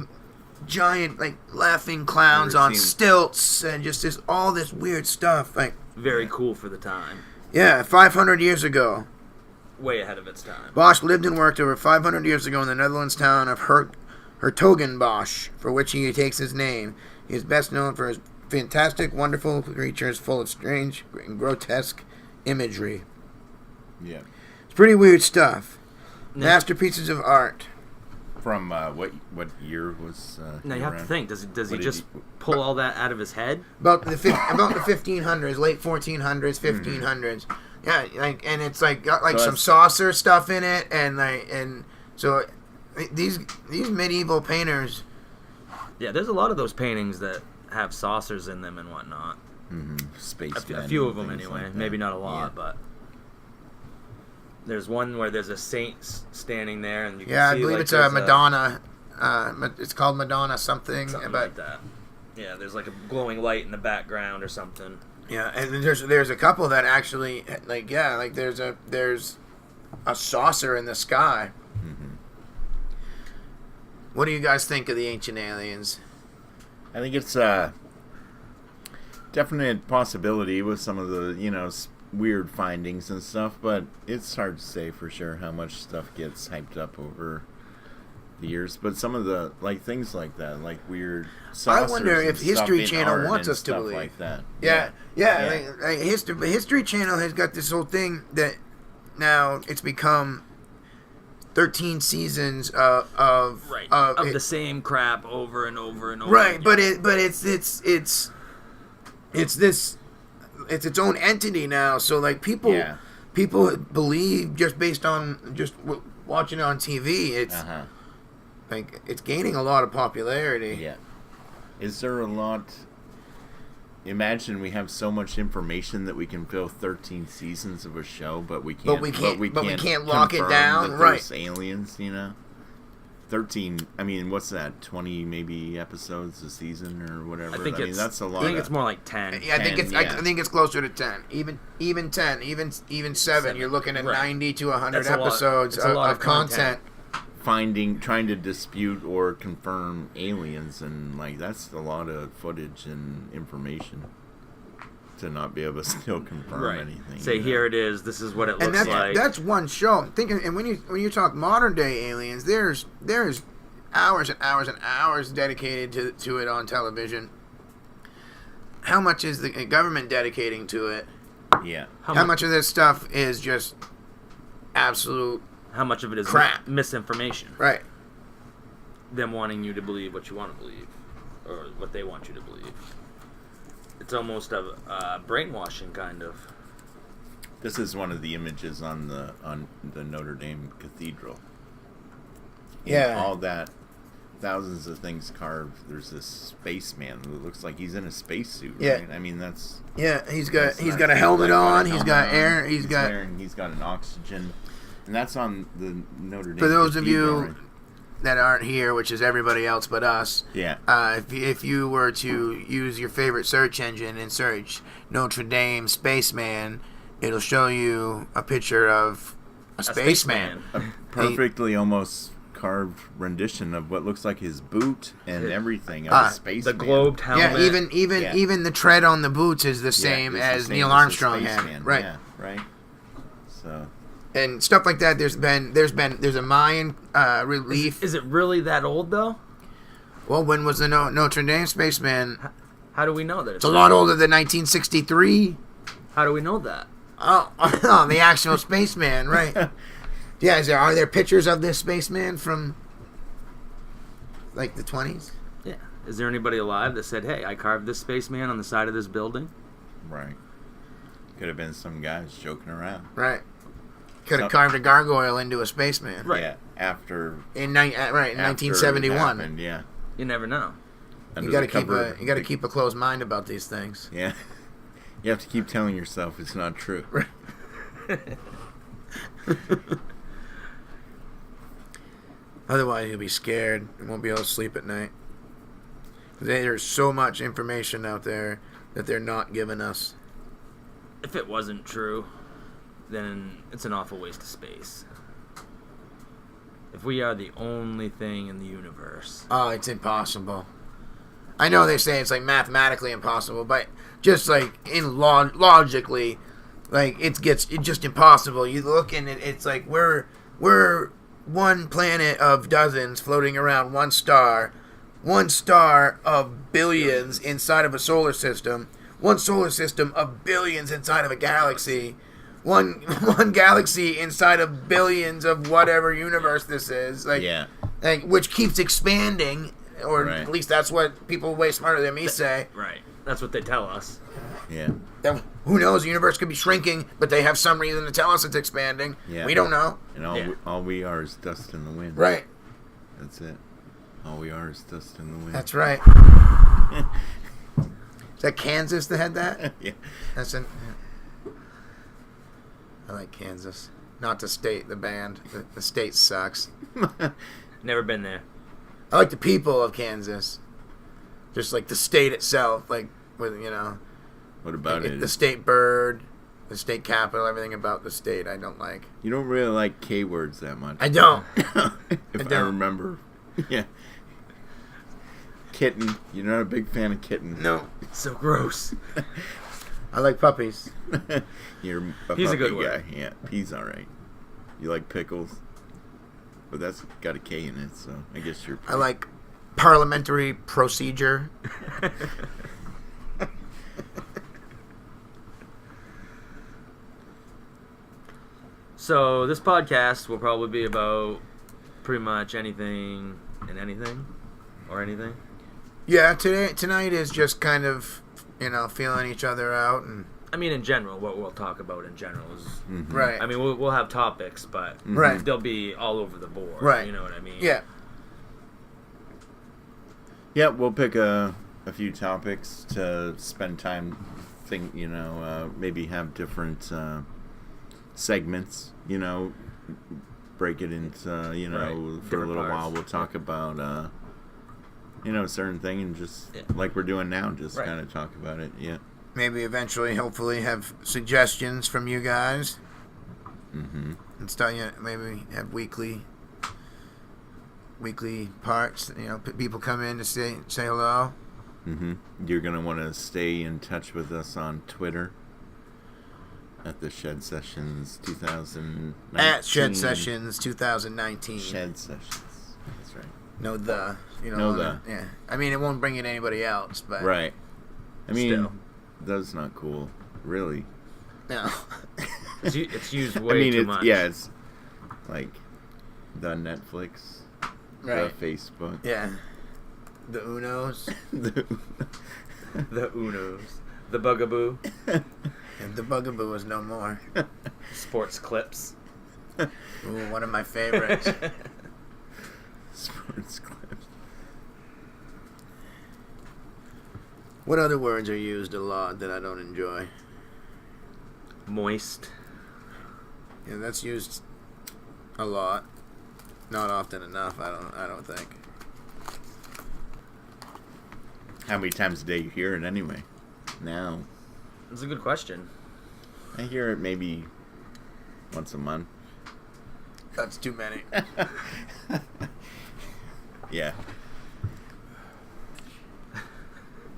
Speaker 3: giant like laughing clowns
Speaker 2: Never
Speaker 3: on
Speaker 2: seen-
Speaker 3: stilts and just all this weird stuff. Like
Speaker 4: Very cool for the time.
Speaker 3: yeah, 500 years ago,
Speaker 4: Way ahead of its time.
Speaker 3: Bosch lived and worked over 500 years ago in the Netherlands town of Hertogenbosch, for which he takes his name. He is best known for his fantastic, wonderful creatures full of strange and grotesque imagery.
Speaker 2: Yeah.
Speaker 3: It's pretty weird stuff.
Speaker 4: Now-
Speaker 3: Masterpieces of art.
Speaker 2: From what year was?
Speaker 4: Now you have to think. Does he
Speaker 2: What did
Speaker 4: just pull all that out of his head?
Speaker 3: About the 1500s, late 1400s, 1500s. Yeah, like, and it's like got like
Speaker 2: So
Speaker 3: some
Speaker 2: that's-
Speaker 3: saucer stuff in it, and so these medieval painters.
Speaker 4: Yeah, there's a lot of those paintings that have saucers in them and whatnot.
Speaker 2: Space.
Speaker 4: A few of them anyway. Maybe not a lot, but there's one where there's a saint standing there, and you can
Speaker 3: Yeah,
Speaker 4: see
Speaker 3: I believe
Speaker 4: like,
Speaker 3: it's
Speaker 4: there's
Speaker 3: Madonna. It's called Madonna something,
Speaker 4: something
Speaker 3: but
Speaker 4: like that. Yeah, there's like a glowing light in the background or something.
Speaker 3: yeah, and then there's a couple that actually like there's a saucer in the sky. What do you guys think of the ancient aliens?
Speaker 2: I think it's definite possibility with some of the weird findings and stuff, but it's hard to say for sure how much stuff gets hyped up over the years. But some of the things like that, like weird saucers,
Speaker 3: I wonder
Speaker 2: and
Speaker 3: if History
Speaker 2: stuff in
Speaker 3: Channel
Speaker 2: art
Speaker 3: wants
Speaker 2: and
Speaker 3: us to
Speaker 2: stuff
Speaker 3: believe.
Speaker 2: like that.
Speaker 3: Yeah.
Speaker 2: Yeah.
Speaker 3: Like History Channel has got this whole thing that now it's become 13 seasons of
Speaker 4: the same crap over and over and over.
Speaker 3: right,
Speaker 4: again.
Speaker 3: but it's its own entity now. So like people believe just based on watching it on TV. It's like it's gaining a lot of popularity.
Speaker 2: Yeah. Is there a lot? Imagine we have so much information that we can fill 13 seasons of a show, but we can't
Speaker 3: lock it
Speaker 2: confirm
Speaker 3: down,
Speaker 2: that
Speaker 3: right?
Speaker 2: there's aliens, 13. I mean, what's that? 20 maybe episodes a season or whatever.
Speaker 4: I think
Speaker 2: that's a lot.
Speaker 4: I think it's more like 10.
Speaker 3: Yeah, I think
Speaker 2: 10,
Speaker 3: it's
Speaker 2: yeah.
Speaker 3: I think it's closer to 10. Even 10, even 7.
Speaker 4: Seven.
Speaker 3: You're looking at
Speaker 4: Right.
Speaker 3: 90 to 100
Speaker 4: That's a lot.
Speaker 3: episodes
Speaker 4: It's a lot
Speaker 3: of
Speaker 4: of content.
Speaker 2: Trying to dispute or confirm aliens, and that's a lot of footage and information to not be able to still confirm anything.
Speaker 4: Say here it is. This is what it
Speaker 3: And
Speaker 4: looks like.
Speaker 3: that's one show. I'm thinking, and when you talk modern day aliens, there's hours and hours and hours dedicated to it on television. How much is the government dedicating to it?
Speaker 2: Yeah.
Speaker 3: How much of this stuff is just absolute
Speaker 4: How much of it is
Speaker 3: crap?
Speaker 4: Misinformation?
Speaker 3: Right.
Speaker 4: Them wanting you to believe what you want to believe, or what they want you to believe. It's almost a brainwashing kind of.
Speaker 2: This is one of the images on the Notre Dame Cathedral.
Speaker 3: Yeah.
Speaker 2: All that, thousands of things carved. There's this spaceman that looks like he's in a spacesuit.
Speaker 3: Yeah.
Speaker 2: Right? I mean, that's.
Speaker 3: Yeah, he's got
Speaker 2: that's
Speaker 3: a helmet on.
Speaker 2: a
Speaker 3: He's
Speaker 2: helmet
Speaker 3: got
Speaker 2: on,
Speaker 3: air. He's got.
Speaker 2: He's got an oxygen, and that's on the Notre Dame.
Speaker 3: For those of
Speaker 2: Cathedral,
Speaker 3: you
Speaker 2: right?
Speaker 3: that aren't here, which is everybody else but us,
Speaker 2: Yeah.
Speaker 3: if you were to use your favorite search engine and search Notre Dame spaceman, it'll show you a picture of a spaceman.
Speaker 2: A perfectly almost carved rendition of what looks like his boot and everything of a spaceman.
Speaker 4: The globed helmet.
Speaker 3: Yeah, even the tread on the boots is the same
Speaker 2: it's the
Speaker 3: as
Speaker 2: same
Speaker 3: Neil
Speaker 2: as a
Speaker 3: Armstrong had.
Speaker 2: spaceman,
Speaker 3: Right.
Speaker 2: Yeah, right. So.
Speaker 3: And stuff like that. There's a Mayan relief.
Speaker 4: Is it really that old though?
Speaker 3: Well, when was the Notre Dame spaceman?
Speaker 4: How do we know that?
Speaker 3: It's a lot older than 1963.
Speaker 4: How do we know that?
Speaker 3: Oh, the actual spaceman, right? Yeah, are there pictures of this spaceman from like the 20s?
Speaker 4: Yeah. Is there anybody alive that said, "Hey, I carved this spaceman on the side of this building"?
Speaker 2: Right. Could have been some guys joking around.
Speaker 3: Right. Could have carved a gargoyle into a spaceman.
Speaker 4: Right.
Speaker 2: Yeah. After.
Speaker 3: In 1971.
Speaker 2: Happened, yeah.
Speaker 4: You never know.
Speaker 3: You got to keep a closed mind about these things.
Speaker 2: Yeah. You have to keep telling yourself it's not true.
Speaker 3: Otherwise, you'll be scared and won't be able to sleep at night. There's so much information out there that they're not giving us.
Speaker 4: If it wasn't true, then it's an awful waste of space. If we are the only thing in the universe.
Speaker 3: Oh, it's impossible. I know they say it's like mathematically impossible, but just like logically, like it's just impossible. You look and it's like we're one planet of dozens floating around one star of billions inside of a solar system, one solar system of billions inside of a galaxy. one galaxy inside of billions of whatever universe this is. Like,
Speaker 2: Yeah.
Speaker 3: like which keeps expanding, or
Speaker 2: Right.
Speaker 3: at least that's what people way smarter than me say.
Speaker 4: Right. That's what they tell us.
Speaker 2: Yeah.
Speaker 3: That, who knows? The universe could be shrinking, but they have some reason to tell us it's expanding.
Speaker 2: Yeah.
Speaker 3: We don't know.
Speaker 2: And all,
Speaker 4: Yeah.
Speaker 2: all we are is dust in the wind.
Speaker 3: Right.
Speaker 2: That's it. All we are is dust in the wind.
Speaker 3: That's right. Is that Kansas that had that?
Speaker 2: Yeah.
Speaker 3: That's an. I like Kansas. Not the state, the band. The state sucks.
Speaker 4: Never been there.
Speaker 3: I like the people of Kansas. Just like the state itself, like with
Speaker 2: What about it?
Speaker 3: the state bird, the state capital, everything about the state I don't like.
Speaker 2: You don't really like K words that much.
Speaker 3: I don't.
Speaker 2: If I
Speaker 3: don't.
Speaker 2: remember. Yeah. Kitten. You're not a big fan of kitten.
Speaker 3: No.
Speaker 4: It's so gross.
Speaker 3: I like puppies.
Speaker 2: You're a
Speaker 4: He's a
Speaker 2: puppy
Speaker 4: good
Speaker 2: guy.
Speaker 4: word.
Speaker 2: Yeah, he's all right. You like pickles, but that's got a K in it, so I guess you're.
Speaker 3: I like parliamentary procedure.
Speaker 4: So this podcast will probably be about pretty much anything and anything, or anything.
Speaker 3: Yeah, tonight is just kind of, feeling each other out and
Speaker 4: I mean, in general, what we'll talk about in general is.
Speaker 2: Mhm.
Speaker 3: right.
Speaker 4: I mean, we'll have topics, but
Speaker 3: Right.
Speaker 4: they'll be all over the board.
Speaker 3: Right.
Speaker 4: You know what I mean?
Speaker 3: Yeah.
Speaker 2: Yeah, we'll pick a few topics to spend time. Maybe have different segments. Break it into
Speaker 4: Right.
Speaker 2: for a
Speaker 4: Different
Speaker 2: little
Speaker 4: parts.
Speaker 2: while. We'll talk about a certain thing and just
Speaker 4: Yeah.
Speaker 2: like we're doing now, just
Speaker 4: Right.
Speaker 2: kind of talk about it. Yeah.
Speaker 3: Maybe eventually, hopefully, have suggestions from you guys
Speaker 2: Mm-hmm.
Speaker 3: and start. Maybe have weekly parts. People come in to say hello.
Speaker 2: Mm-hmm. You're gonna want to stay in touch with us on Twitter at the Shed Sessions 2019.
Speaker 3: At Shed Sessions 2019.
Speaker 2: Shed Sessions. That's right.
Speaker 3: No the.
Speaker 2: No the.
Speaker 3: Yeah. I mean, it won't bring in anybody else, but
Speaker 2: Right. I mean,
Speaker 4: Still.
Speaker 2: that's not cool, really.
Speaker 3: No.
Speaker 4: It's used way too much.
Speaker 2: it's like the Netflix,
Speaker 3: Right.
Speaker 2: the Facebook,
Speaker 3: Yeah. The Unos.
Speaker 2: the
Speaker 4: The Unos. The Bugaboo.
Speaker 3: And the Bugaboo is no more.
Speaker 4: Sports clips.
Speaker 3: Ooh, one of my favorites.
Speaker 2: sports clips.
Speaker 3: What other words are used a lot that I don't enjoy?
Speaker 4: Moist.
Speaker 3: Yeah, that's used a lot. Not often enough, I don't think.
Speaker 2: How many times a day you hear it anyway? Now,
Speaker 4: That's a good question.
Speaker 2: I hear it maybe once a month.
Speaker 3: That's too many.
Speaker 2: Yeah.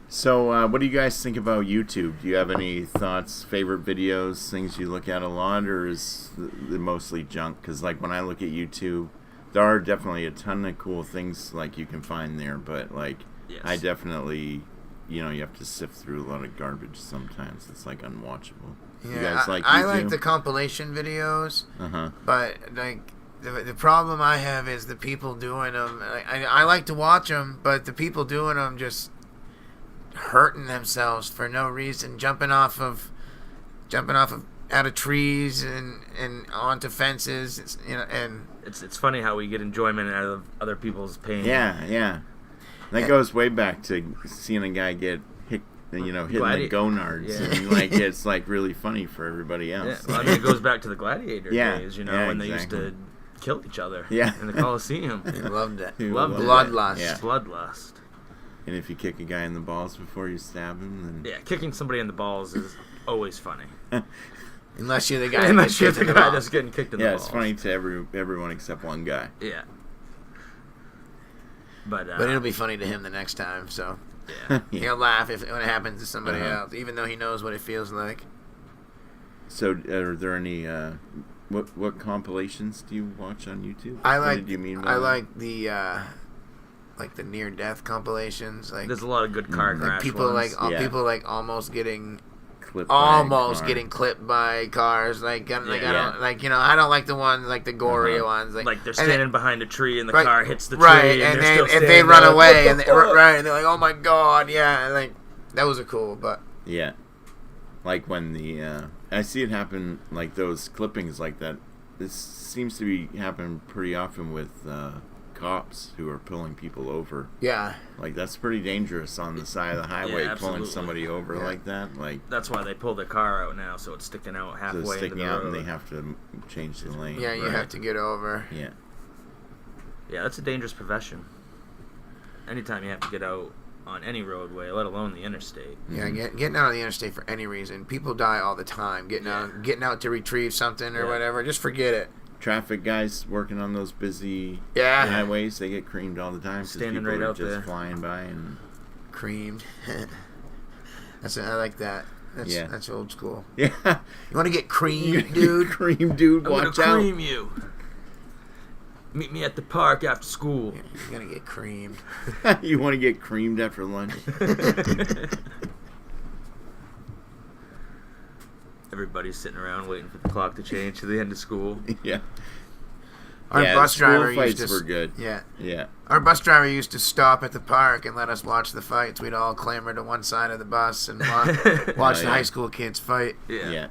Speaker 2: So, what do you guys think about YouTube? Do you have any thoughts, favorite videos, things you look at a lot, or is it mostly junk? Because, like, when I look at YouTube, there are definitely a ton of cool things, like, you can find there, but, like,
Speaker 4: Yes.
Speaker 2: I definitely, you have to sift through a lot of garbage sometimes. It's, like, unwatchable. You
Speaker 3: Yeah,
Speaker 2: guys like
Speaker 3: I
Speaker 2: YouTube?
Speaker 3: like the compilation videos,
Speaker 2: Uh-huh.
Speaker 3: but like the problem I have is the people doing them. I like to watch them, but the people doing them just hurting themselves for no reason, jumping off of out of trees and onto fences. And
Speaker 4: It's funny how we get enjoyment out of other people's pain.
Speaker 2: Yeah, yeah. That goes way back to seeing a guy get hit, hitting the gonards,
Speaker 4: Yeah.
Speaker 2: and like it's like really funny for everybody
Speaker 4: Yeah,
Speaker 2: else.
Speaker 4: well, I mean, it goes back to the gladiator
Speaker 2: Yeah,
Speaker 4: days,
Speaker 2: yeah,
Speaker 4: when they used
Speaker 2: exactly.
Speaker 4: to kill each other
Speaker 2: Yeah.
Speaker 4: in the Coliseum.
Speaker 3: I loved it.
Speaker 2: Who
Speaker 4: Love
Speaker 2: loved
Speaker 3: bloodlust.
Speaker 2: it. Yeah.
Speaker 4: Bloodlust.
Speaker 2: And if you kick a guy in the balls before you stab him, then
Speaker 4: Yeah, kicking somebody in the balls is always funny.
Speaker 3: Unless you're the guy.
Speaker 4: Unless you're the
Speaker 3: kicking
Speaker 4: guy
Speaker 3: them
Speaker 4: that's
Speaker 3: off.
Speaker 4: getting kicked in the
Speaker 2: yeah,
Speaker 4: balls.
Speaker 2: it's funny to everyone except one guy.
Speaker 4: Yeah. But
Speaker 3: But it'll be funny to him the next time. So
Speaker 4: yeah.
Speaker 2: Yeah.
Speaker 3: he'll laugh when it happens to somebody
Speaker 2: Uh-huh.
Speaker 3: else, even though he knows what it feels like.
Speaker 2: So, are there any what compilations do you watch on YouTube?
Speaker 3: I
Speaker 2: What
Speaker 3: like.
Speaker 2: did you mean by
Speaker 3: I
Speaker 2: that?
Speaker 3: like the near death compilations. Like
Speaker 4: There's a lot of good car
Speaker 2: Mhm.
Speaker 4: crash
Speaker 3: like people
Speaker 4: ones.
Speaker 3: like
Speaker 2: Yeah.
Speaker 3: people like almost getting
Speaker 2: clipped by a
Speaker 3: almost
Speaker 2: car.
Speaker 3: getting clipped by cars. Like, I
Speaker 4: Yeah.
Speaker 3: don't like, I don't like the ones like the gory ones.
Speaker 4: Like they're
Speaker 3: and
Speaker 4: standing behind a tree and the
Speaker 3: right,
Speaker 4: car hits the tree
Speaker 3: right,
Speaker 4: and,
Speaker 3: and
Speaker 4: they're still
Speaker 3: they
Speaker 4: standing
Speaker 3: run
Speaker 4: there,
Speaker 3: away
Speaker 4: "What
Speaker 3: and
Speaker 4: the
Speaker 3: they,
Speaker 4: fuck?"
Speaker 3: right, and they're like, oh my god, yeah, and like that was cool, but
Speaker 2: Yeah. Like when the I see it happen, like those clippings like that. This seems to be happening pretty often with cops who are pulling people over.
Speaker 3: yeah,
Speaker 2: Like that's pretty dangerous on the side of the highway,
Speaker 4: Yeah,
Speaker 2: pulling
Speaker 4: absolutely.
Speaker 2: somebody over
Speaker 3: Yeah.
Speaker 2: like that. Like
Speaker 4: That's why they pull their car out now, so it's sticking out
Speaker 2: so
Speaker 4: halfway
Speaker 2: it's
Speaker 4: into
Speaker 2: sticking
Speaker 4: the
Speaker 2: out
Speaker 4: road.
Speaker 2: and they have to change the lane.
Speaker 3: yeah, you
Speaker 2: right?
Speaker 3: have to get over.
Speaker 2: Yeah.
Speaker 4: Yeah, that's a dangerous profession. Anytime you have to get out on any roadway, let alone the interstate.
Speaker 3: Yeah,
Speaker 2: Mhm.
Speaker 3: getting out on the interstate for any reason. People die all the time. Getting out to retrieve something or
Speaker 4: Yeah.
Speaker 3: whatever. Just forget it.
Speaker 2: Traffic guys working on those busy
Speaker 3: Yeah.
Speaker 2: highways, they get creamed all the time. 'Cause
Speaker 4: Standing
Speaker 2: people
Speaker 4: right
Speaker 2: are
Speaker 4: out
Speaker 2: just
Speaker 4: there.
Speaker 2: flying by and
Speaker 3: Creamed. I like that.
Speaker 2: Yeah.
Speaker 3: That's old school.
Speaker 2: yeah.
Speaker 3: You want to get creamed,
Speaker 2: Dude,
Speaker 3: dude?
Speaker 2: cream dude,
Speaker 4: I'm
Speaker 2: watch
Speaker 4: gonna
Speaker 2: out.
Speaker 4: cream you. Meet me at the park after school.
Speaker 3: You're gonna get creamed.
Speaker 2: You want to get creamed after lunch?
Speaker 4: Everybody's sitting around waiting for the clock to change to the end of school.
Speaker 2: Yeah.
Speaker 3: Our
Speaker 2: Yeah,
Speaker 3: bus
Speaker 2: school
Speaker 3: driver
Speaker 2: fights
Speaker 3: used to
Speaker 2: were good.
Speaker 3: Yeah.
Speaker 2: Yeah.
Speaker 3: Our bus driver used to stop at the park and let us watch the fights. We'd all clamber to one side of the bus and watch
Speaker 2: Oh,
Speaker 3: the
Speaker 2: yeah.
Speaker 3: high school kids fight.
Speaker 4: Yeah.
Speaker 2: Yeah.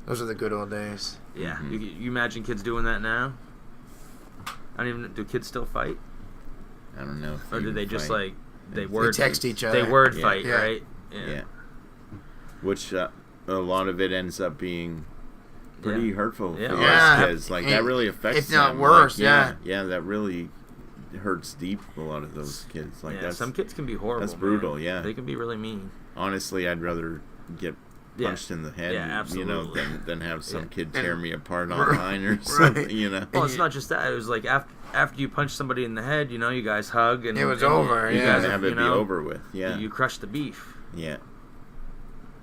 Speaker 3: Those are the good old days.
Speaker 4: Yeah.
Speaker 2: Mhm.
Speaker 4: You imagine kids doing that now? I don't even. Do kids still fight,
Speaker 2: I don't know. if
Speaker 4: or do
Speaker 2: you
Speaker 4: they just
Speaker 2: fight.
Speaker 4: like they
Speaker 2: They
Speaker 4: word
Speaker 3: text each
Speaker 4: They
Speaker 3: other.
Speaker 4: word
Speaker 2: Yeah.
Speaker 4: fight,
Speaker 3: Yeah.
Speaker 4: right?
Speaker 2: Yeah. Which a lot of it ends up being pretty
Speaker 4: Yeah.
Speaker 2: hurtful
Speaker 4: Yeah.
Speaker 2: for
Speaker 3: Yeah.
Speaker 2: those kids. Like that
Speaker 3: And
Speaker 2: really affects
Speaker 3: if not
Speaker 2: them.
Speaker 3: worse,
Speaker 2: Like, yeah, that really hurts deep. A lot of those kids. Like
Speaker 4: Yeah,
Speaker 2: that's
Speaker 4: some kids can be horrible.
Speaker 2: that's brutal,
Speaker 4: man.
Speaker 2: yeah.
Speaker 4: They can be really mean.
Speaker 2: honestly, I'd rather get
Speaker 4: Yeah.
Speaker 2: punched in the head,
Speaker 4: Yeah, absolutely.
Speaker 2: than have some
Speaker 4: Yeah.
Speaker 2: kid
Speaker 3: And-
Speaker 2: tear me apart
Speaker 3: Right.
Speaker 2: online or something. You know.
Speaker 4: Well, it's not just that. It was like after you punch somebody in the head, you know, you guys hug and
Speaker 3: It was
Speaker 4: and
Speaker 3: over,
Speaker 4: You
Speaker 3: yeah.
Speaker 4: guys
Speaker 2: And have
Speaker 4: you
Speaker 2: it be
Speaker 4: know,
Speaker 2: over with. Yeah.
Speaker 4: You crush the beef.
Speaker 2: Yeah.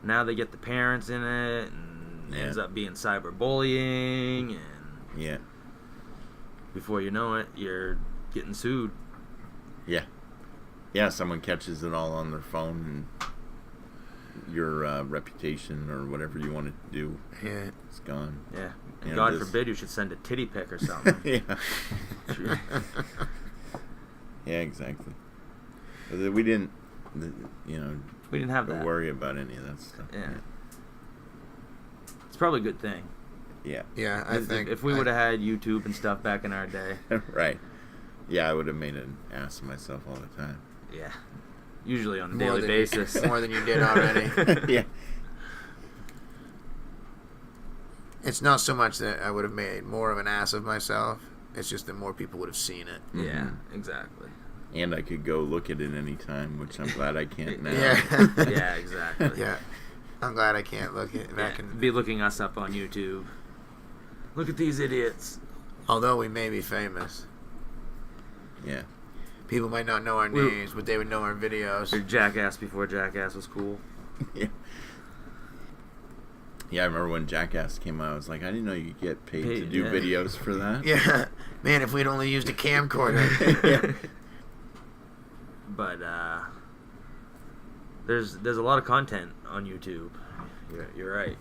Speaker 4: Now they get the parents in it, and it
Speaker 2: Yeah.
Speaker 4: ends up being cyberbullying, and
Speaker 2: Yeah.
Speaker 4: before you know it, you're getting sued.
Speaker 2: Yeah. Yeah. Someone catches it all on their phone, and your reputation or whatever you want to do
Speaker 3: Yeah.
Speaker 2: is gone.
Speaker 4: Yeah. And
Speaker 2: Yeah,
Speaker 4: God
Speaker 2: it is.
Speaker 4: forbid you should send a titty pic or something.
Speaker 2: Yeah. Yeah. Exactly. But we didn't, you know,
Speaker 4: We didn't have that.
Speaker 2: worry about any of that stuff.
Speaker 4: Yeah. It's probably a good thing.
Speaker 2: Yeah.
Speaker 3: Yeah, I think
Speaker 4: If we would have had YouTube and stuff back in our day,
Speaker 2: Right. Yeah, I would have made an ass of myself all the time.
Speaker 4: yeah. Usually on a
Speaker 3: more
Speaker 4: daily
Speaker 3: than
Speaker 4: basis.
Speaker 3: more than you did already.
Speaker 2: Yeah.
Speaker 3: It's not so much that I would have made more of an ass of myself. It's just that more people would have seen it.
Speaker 4: Yeah,
Speaker 2: Mhm.
Speaker 4: exactly.
Speaker 2: And I could go look at it any time, which I'm glad I can't now.
Speaker 3: Yeah.
Speaker 4: Yeah, exactly.
Speaker 3: Yeah. I'm glad I can't look at back
Speaker 4: Yeah,
Speaker 3: in.
Speaker 4: be looking us up on YouTube. Look at these idiots.
Speaker 3: Although we may be famous,
Speaker 2: Yeah.
Speaker 3: people might not know our
Speaker 4: We-
Speaker 3: names, but they would know our videos.
Speaker 4: Or Jackass before Jackass was cool.
Speaker 2: Yeah. Yeah, I remember when Jackass came out, I was like, I didn't know you could get paid to
Speaker 4: Paid,
Speaker 2: do
Speaker 4: yeah.
Speaker 2: videos for that.
Speaker 3: Yeah, man, if we'd only used a camcorder.
Speaker 2: Yeah.
Speaker 4: But there's a lot of content on YouTube. You're right.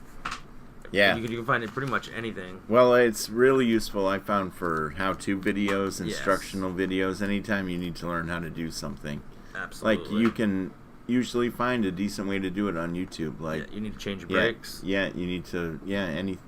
Speaker 2: Yeah.
Speaker 4: You can find it pretty much anything.
Speaker 2: Well, it's really useful, I found, for how-to videos,
Speaker 4: Yes.
Speaker 2: instructional videos, anytime you need to learn how to do something.
Speaker 4: Absolutely.
Speaker 2: Like, you can usually find a decent way to do it on YouTube. Like,
Speaker 4: Yeah, you need to change your
Speaker 2: yeah,
Speaker 4: brakes.
Speaker 2: yeah, you need to,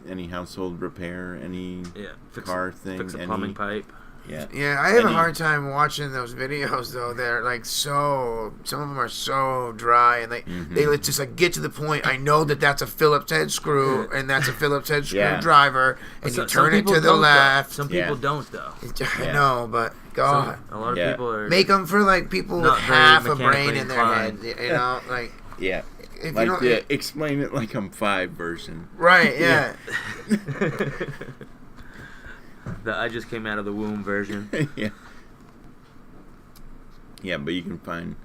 Speaker 2: any household repair, any
Speaker 4: Yeah. Fix
Speaker 2: car thing,
Speaker 4: Fix a
Speaker 2: any-
Speaker 4: plumbing pipe.
Speaker 2: yeah.
Speaker 3: Yeah, I have a
Speaker 2: Any-
Speaker 3: hard time watching those videos though. They're like so. Some of them are so dry, and they
Speaker 2: Mhm.
Speaker 3: just like get to the point. I know that that's a Phillips head screw, and that's a Phillips head
Speaker 2: Yeah.
Speaker 3: screwdriver, and
Speaker 4: So-
Speaker 3: you
Speaker 4: some
Speaker 3: turn it
Speaker 4: people
Speaker 3: to the
Speaker 4: don't, though.
Speaker 3: left.
Speaker 4: Some
Speaker 2: Yeah.
Speaker 4: people don't though.
Speaker 3: I
Speaker 2: Yeah.
Speaker 3: know, but God,
Speaker 4: A lot of
Speaker 2: Yeah.
Speaker 4: people are
Speaker 3: make them for like people with
Speaker 4: Not very
Speaker 3: half a brain
Speaker 4: mechanically
Speaker 3: in their head.
Speaker 4: inclined.
Speaker 3: You know, like
Speaker 2: Yeah.
Speaker 3: if
Speaker 2: Like
Speaker 3: you don't.
Speaker 2: the explain it like I'm 5 version.
Speaker 3: Right? Yeah.
Speaker 4: The I just came out of the womb version.
Speaker 2: Yeah. Yeah, but you can find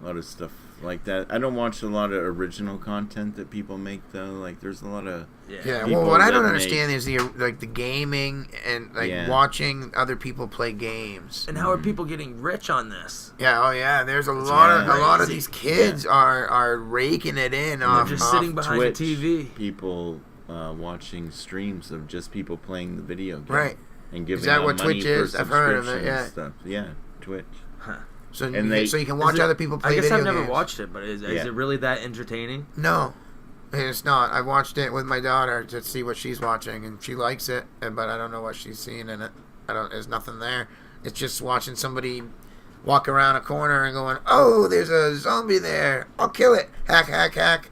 Speaker 2: a lot of stuff like that. I don't watch a lot of original content that people make though. Like there's a lot of
Speaker 3: Yeah,
Speaker 2: people
Speaker 3: well, what I
Speaker 2: that
Speaker 3: don't
Speaker 2: make-
Speaker 3: understand is the gaming and
Speaker 2: Yeah.
Speaker 3: watching other people play games.
Speaker 4: And how are people getting rich on this?
Speaker 3: Yeah, oh yeah. There's a lot of
Speaker 4: crazy.
Speaker 3: these kids are raking it in off
Speaker 4: just
Speaker 3: off
Speaker 4: sitting behind
Speaker 2: Twitch,
Speaker 4: the TV.
Speaker 2: people watching streams of just people playing the video game.
Speaker 3: Right.
Speaker 2: And giving
Speaker 3: Is that
Speaker 2: out
Speaker 3: what
Speaker 2: money
Speaker 3: Twitch
Speaker 2: for
Speaker 3: is? I've heard of it,
Speaker 2: subscription
Speaker 3: yeah.
Speaker 2: and stuff. Yeah, Twitch.
Speaker 3: So
Speaker 2: And
Speaker 3: you can watch
Speaker 4: Is it-
Speaker 3: other people play
Speaker 4: I guess
Speaker 3: video
Speaker 4: I've never
Speaker 3: games.
Speaker 4: watched it, but is
Speaker 2: Yeah.
Speaker 4: it really that entertaining?
Speaker 3: No, it's not. I watched it with my daughter to see what she's watching, and she likes it, but I don't know what she's seeing in it. There's nothing there. It's just watching somebody walk around a corner and going, "Oh, there's a zombie there. I'll kill it. Hack, hack, hack.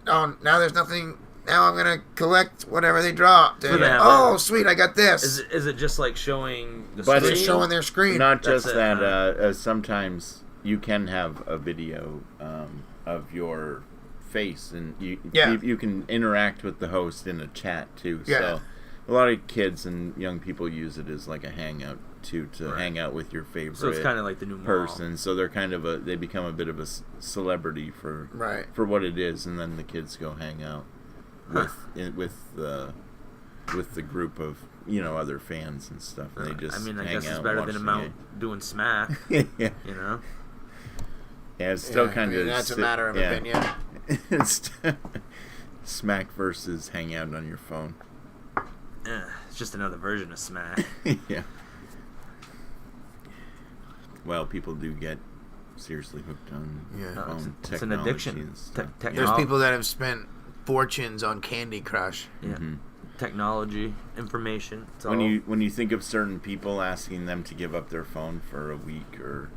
Speaker 3: Oh, now there's nothing. Now I'm gonna collect whatever they dropped.
Speaker 4: So
Speaker 3: And,
Speaker 4: they have
Speaker 3: oh, sweet, I got this."
Speaker 4: Is it just like showing the
Speaker 2: But
Speaker 4: screen?
Speaker 3: It's showing their screen.
Speaker 2: Not
Speaker 4: That's
Speaker 2: just
Speaker 4: it,
Speaker 2: that.
Speaker 4: huh?
Speaker 2: Sometimes you can have a video of your face, and
Speaker 3: Yeah.
Speaker 2: you can interact with the host in a chat too.
Speaker 3: Yeah.
Speaker 2: So a lot of kids and young people use it as like a hangout too, to
Speaker 4: Right.
Speaker 2: hang out with your favorite
Speaker 4: So it's kind of like the new mall.
Speaker 2: person. So they're kind of they become a bit of a celebrity for
Speaker 3: Right.
Speaker 2: for what it is, and then the kids go hang out with the group of other fans and stuff. And they just
Speaker 4: I mean, I
Speaker 2: hang
Speaker 4: guess it's
Speaker 2: out
Speaker 4: better
Speaker 2: and
Speaker 4: than
Speaker 2: watch
Speaker 4: him out doing smack.
Speaker 2: the game.
Speaker 4: You know.
Speaker 2: Yeah, it's still
Speaker 3: Yeah,
Speaker 2: kind
Speaker 3: I mean,
Speaker 2: of
Speaker 3: that's a matter of opinion.
Speaker 2: It's smack versus hang out on your phone.
Speaker 4: It's just another version of smack.
Speaker 2: Yeah. Well, people do get seriously hooked on
Speaker 3: Yeah.
Speaker 2: phone
Speaker 4: It's
Speaker 2: technology
Speaker 4: an addiction.
Speaker 2: and stuff.
Speaker 3: There's people that have spent fortunes on Candy Crush.
Speaker 4: Yeah.
Speaker 2: Mhm.
Speaker 4: Technology, information. It's
Speaker 2: When
Speaker 4: all,
Speaker 2: you think of certain people asking them to give up their phone for a week or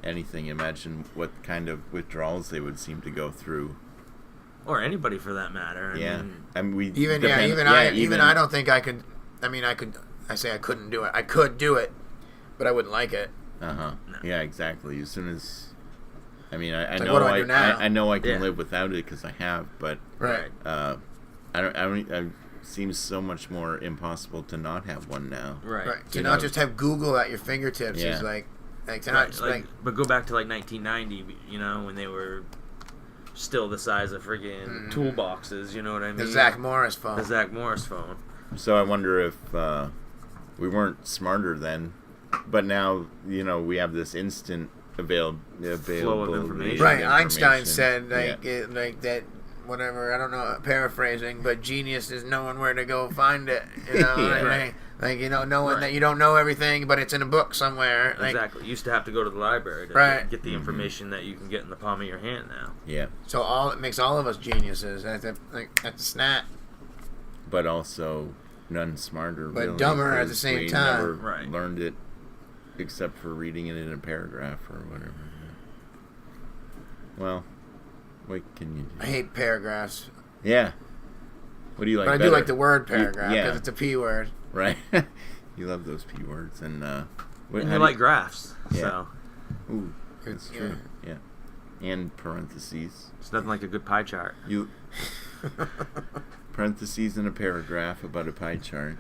Speaker 2: anything, imagine what kind of withdrawals they would seem to go through.
Speaker 4: or anybody for that matter.
Speaker 2: Yeah, I mean, we
Speaker 3: Even
Speaker 2: depend-
Speaker 3: I don't think I could. I mean, I say I couldn't do it. I could do it, but I wouldn't like it.
Speaker 2: Uh-huh.
Speaker 4: No.
Speaker 2: Yeah, exactly. As soon as, I mean, I
Speaker 3: Like,
Speaker 2: know
Speaker 3: what do I do now?
Speaker 2: I know I can
Speaker 4: Yeah.
Speaker 2: live without it because I have, but
Speaker 3: Right.
Speaker 2: I don't. It seems so much more impossible to not have one now.
Speaker 4: Right.
Speaker 3: Right. To
Speaker 2: You
Speaker 3: not
Speaker 2: know.
Speaker 3: just have Google at your fingertips
Speaker 2: Yeah.
Speaker 3: is like to
Speaker 4: Right,
Speaker 3: not
Speaker 4: like, but go back to like 1990, when they were still the size of friggin' toolboxes. You know what I mean?
Speaker 3: the Zach Morris phone.
Speaker 4: The Zach Morris phone.
Speaker 2: So I wonder if we weren't smarter then, but now we have this instant available
Speaker 4: information.
Speaker 3: Right. Einstein said
Speaker 2: Yeah.
Speaker 3: like that. Whatever, I don't know, paraphrasing, but genius is knowing where to go find it. You know,
Speaker 2: Yeah.
Speaker 3: like, knowing
Speaker 4: Right.
Speaker 3: that you don't know everything, but it's in a book somewhere. Like,
Speaker 4: Exactly. You used to have to go to the library to
Speaker 3: Right.
Speaker 4: get the information that you can get in the palm of your hand now.
Speaker 2: Yeah,
Speaker 3: so it makes all of us geniuses at the snap.
Speaker 2: but also none smarter.
Speaker 3: But
Speaker 2: really,
Speaker 3: dumber at the
Speaker 2: 'cause
Speaker 3: same
Speaker 2: we
Speaker 3: time.
Speaker 2: Never
Speaker 4: Right.
Speaker 2: learned it except for reading it in a paragraph or whatever. Well, what can you do?
Speaker 3: I hate paragraphs,
Speaker 2: Yeah. What do you like?
Speaker 3: but I do
Speaker 2: better?
Speaker 3: like the word paragraph because
Speaker 2: yeah.
Speaker 3: it's a P word.
Speaker 2: Right. You love those P words and
Speaker 4: And
Speaker 2: how
Speaker 4: you
Speaker 2: do
Speaker 4: like graphs,
Speaker 2: Yeah.
Speaker 4: so
Speaker 2: Ooh, that's true. Yeah. And parentheses.
Speaker 4: it's nothing like a good pie chart.
Speaker 2: You parentheses in a paragraph about a pie chart.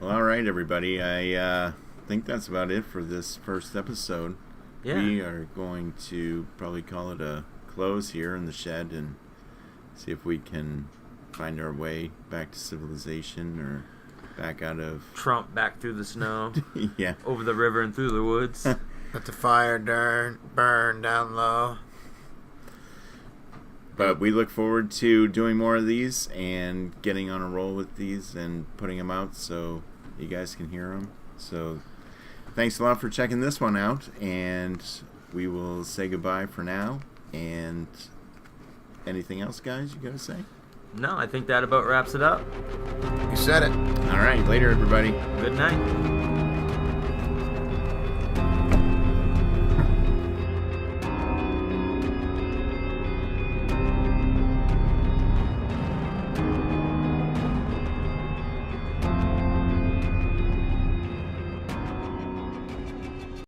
Speaker 2: Well, all right, everybody. I think that's about it for this first episode.
Speaker 4: Yeah.
Speaker 2: We are going to probably call it a close here in the shed and see if we can find our way back to civilization or back out of
Speaker 4: Trump back through the snow,
Speaker 2: yeah.
Speaker 4: over the river and through the woods.
Speaker 3: Let the fire burn down low.
Speaker 2: But we look forward to doing more of these and getting on a roll with these and putting them out so you guys can hear them. So thanks a lot for checking this one out, and we will say goodbye for now. And anything else, guys, you got to say?
Speaker 4: No, I think that about wraps it up.
Speaker 3: You said it.
Speaker 2: All right, later, everybody.
Speaker 4: Good night.